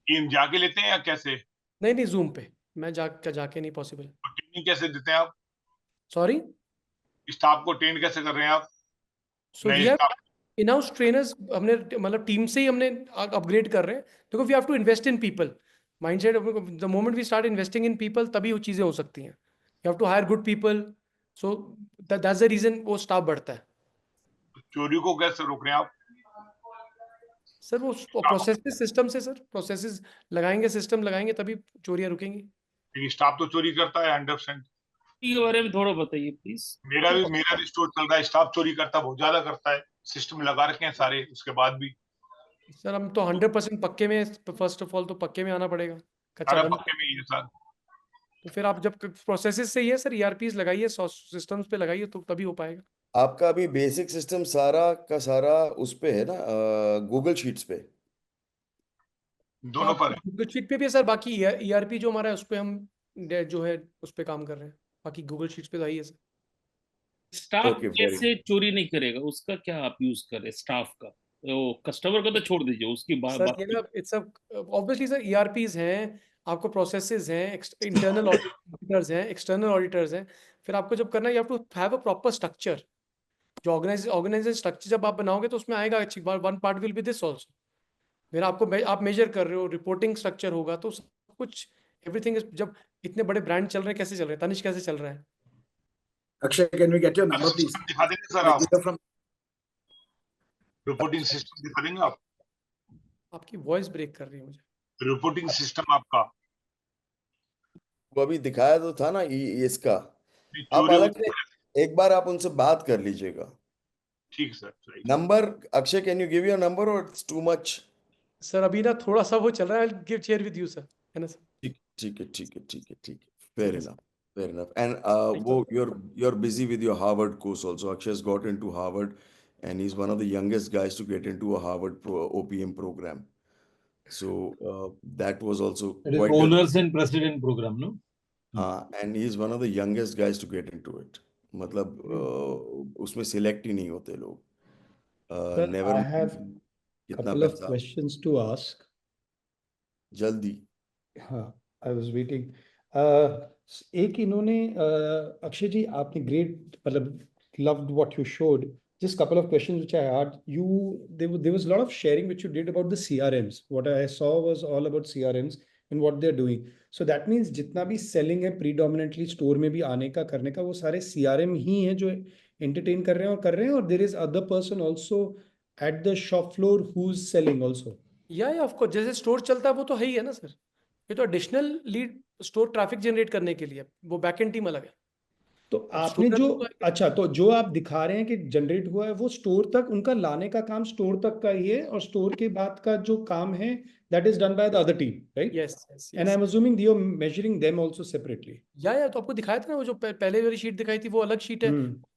टीम जाके लेते हैं या कैसे? नहीं जूम पे, मैं जाके नहीं पॉसिबल। ट्रेनिंग कैसे देते हैं आप? सॉरी, स्टाफ को ट्रेन कैसे कर रहे हैं आप? So we have in house trainers, हमने मतलब टीम से ही हमने अपग्रेड कर रहे हैं। देखो we have to invest in people, mindset, the moment we start investing in people तभी वो चीजें हो सकती हैं। You have to hire good people, so that's the reason वो स्टाफ बढ़ता है। चोरी को कैसे रोक रहे हैं आप? सर वो प्रोसेसेस सिस्टम से, सर प्रोसेसेस लगाएंगे, सिस्टम लगाएंगे तभी चोरियां रुकेंगी। लेकिन स्टाफ तो चोरी करता है 100%। के बारे में थोड़ा बताइए प्लीज। मेरा भी स्टोर चल रहा है, स्टाफ चोरी करता है, बहुत ज्यादा करता है। सिस्टम लगा रखे हैं सारे, उसके बाद भी। सर हम तो 100% पक्के में, फर्स्ट ऑफ ऑल तो पक्के में आना पड़ेगा, कच्चा सारा बंद। पक्के में ही है सर। तो फिर आप जब प्रोसेसेस से ही है सर, ईआरपीस लगाइए, सिस्टम्स पे लगाइए तो तभी हो पाएगा। आपका अभी बेसिक सिस्टम सारा का सारा उस पे है ना, गूगल शीट्स पे? दोनों पर गूगल शीट पे भी है सर, बाकी ईआरपी जो हमारा है उस पे हम जो है उस पे काम कर रहे हैं, बाकी गूगल शीट्स पे तो ही है सर। स्टाफ कैसे चोरी नहीं करेगा, उसका क्या आप यूज करें स्टाफ का? वो कस्टमर का तो छोड़ दीजिए, उसकी सर ये ना इट्स ऑब्वियसली सर, ईआरपीस हैं, आपको प्रोसेसेस हैं, इंटरनल ऑडिटर्स हैं, एक्सटर्नल ऑडिटर्स हैं। फिर आपको जब करना है you have to have a proper structure. जो ऑर्गेनाइजेशन स्ट्रक्चर जब आप बनाओगे तो उसमें आएगा अच्छी बात, one part will be this also. फिर आपको आप मेजर कर रहे हो, रिपोर्टिंग स्ट्रक्चर होगा, तो सब कुछ एवरीथिंग। जब इतने बड़े ब्रांड चल रहे हैं, कैसे चल रहे हैं, तनिष्क कैसे चल रहा है? Akshay, can we get your number, please? दिखा देंगे सर आप? रिपोर्टिंग सिस्टम दिखा देंगे आप? आपकी वॉइस ब्रेक कर रही है मुझे। रिपोर्टिंग सिस्टम आपका वो अभी दिखाया तो था ना इसका। आप अलग से एक बार आप उनसे बात कर लीजिएगा। ठीक sir. Number Akshay, can you give your number और इट्स टू मच? सर अभी ना थोड़ा सा वो चल रहा है, give share with you sir, है ना सर? ठीक है, fair enough. And वो you're busy with your Harvard course also. Akshay's got into Harvard and he's one of the youngest guys to get into a Harvard OPM program. So that was also It is owners and president program, no? And he's one of the youngest guys to get into it. मतलब उसमें select ही नहीं होते लोग। Sir, never I have couple of questions to ask. जल्दी। हाँ, I was waiting. एक इन्होंने अक्षय जी, आपने great, मतलब loved what you showed. Just couple of questions which I had. There was a lot of sharing which you did about the CRMs. What I saw was all about CRMs and what they're doing. So that means जितना भी selling है predominantly store में भी आने का करने का, वो सारे CRM ही हैं जो entertain कर रहे हैं और there is other person also at the shop floor who's selling also. या ऑफ कोर्स, जैसे स्टोर चलता है वो तो है ही है ना सर। ये तो additional lead store traffic generate करने के लिए, वो बैकएंड टीम अलग है। तो आपने जो अच्छा तो जो आप दिखा रहे हैं कि जनरेट हुआ है वो स्टोर तक उनका लाने का काम स्टोर तक का ही है और स्टोर के बाद का जो काम है that is done by the other team, right? Yes and I am assuming you are measuring them also separately. या तो आपको दिखाया था ना वो जो पहले वाली शीट दिखाई थी वो अलग शीट है,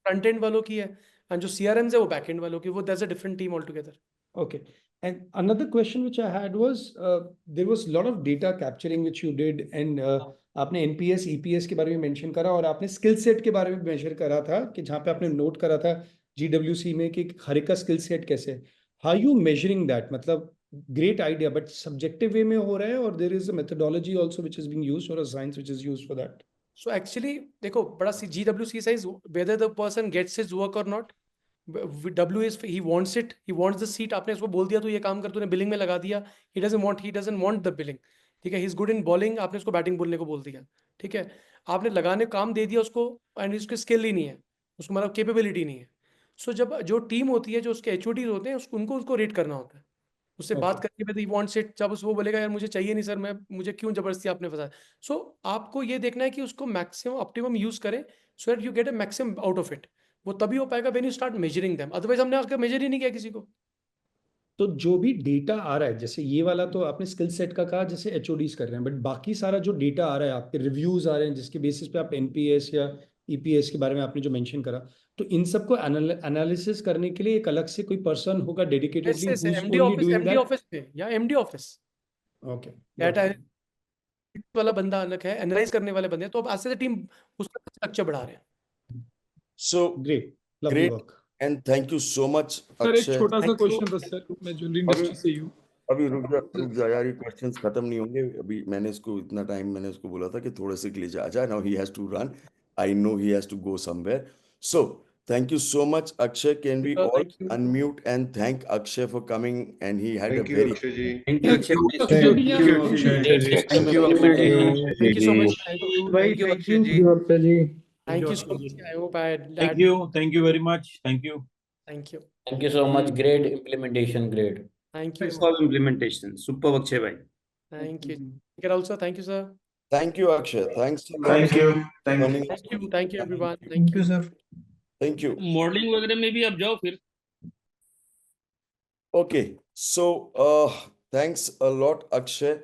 फ्रंट एंड वालों की है, एंड जो CRMs है वो बैक एंड वालों की, वो that's a different team all together. Okay. And another question which I had was there was a lot of data capturing which you did and आपने NPS, EPS के बारे में मेंशन करा और आपने स्किल सेट के बारे में मेजर करा था कि जहाँ पे आपने नोट करा था GWC में कि हर एक का स्किल सेट कैसे है। How you measuring that? मतलब great idea but subjective way में हो रहा है और there is a methodology also which is being used or a science which is used for that. So actually देखो बड़ा GWC says whether the person gets his work or not. W is he wants it, he wants the seat. आपने उसको बोल दिया तो ये काम कर, तूने बिलिंग में लगा दिया, he doesn't want the billing, ठीक है, he is good in bowling, आपने उसको बैटिंग बोलने को बोल दिया, ठीक है, आपने लगाने काम दे दिया उसको एंड उसके स्किल ही नहीं है, उसको मतलब कैपेबिलिटी नहीं है। सो जब जो टीम होती है, जो उसके HODs होते हैं, उसको रेट करना होता है, उससे बात करके whether he wants it, जब वो बोलेगा यार मुझे चाहिए नहीं सर, मुझे क्यों जबरदस्ती आपने फंसाया। सो आपको ये देखना है कि उसको मैक्सिमम ऑप्टिमम यूज करें so that you get a maximum out of it. वो तभी हो पाएगा when you start measuring them, otherwise हमने आकर मेजर ही नहीं किया किसी को। तो जो भी डेटा आ रहा है, जैसे ये वाला तो आपने स्किल सेट का कहा जैसे HODs कर रहे हैं, बट बाकी सारा जो डेटा आ रहा है, आपके रिव्यूज आ रहे हैं जिसके बेसिस पे आप NPS या EPS के बारे में आपने जो मेंशन करा, तो इन सबको एनालिसिस करने के लिए एक अलग से कोई पर्सन होगा dedicatedly who is only doing that? Office पे या MD ऑफिस, ओके, डाटा वाला बंदा अलग है, एनालाइज करने वाले बंदे हैं, तो अब आज से टीम उसका स्ट्रक्चर बढ़ा रहे हैं। So great, lovely great work. and thank you so much sir एक Akshay. छोटा सा क्वेश्चन था सर, मैं ज्वेलरी इंडस्ट्री से हूँ। अभी रुक जा यार, ये क्वेश्चंस खत्म नहीं होंगे अभी। मैंने इसको इतना टाइम मैंने उसको बोला था कि थोड़े से के लिए जा जा, now he has to run, I know he has to go somewhere. So thank you so much Akshay. Can we all unmute and thank Akshay for coming, and he had a very Thank you, Akshay. Thank you so much, भाई, thank thank you Akshay ji. Thank you so much. I hope I had Thank you very much. Thank you. Thank you. Thank you so much. Great implementation. Great. Thank you. Superb implementation. Superb, Akshay bhai. Thank you. Also, thank you, sir. thank you Akshay. Thanks a lot. Thank you. Thank you everyone. Thank you, sir. Thank you. Modelling वगैरह में भी अब जाओ फिर। Okay, so thanks a lot Akshay.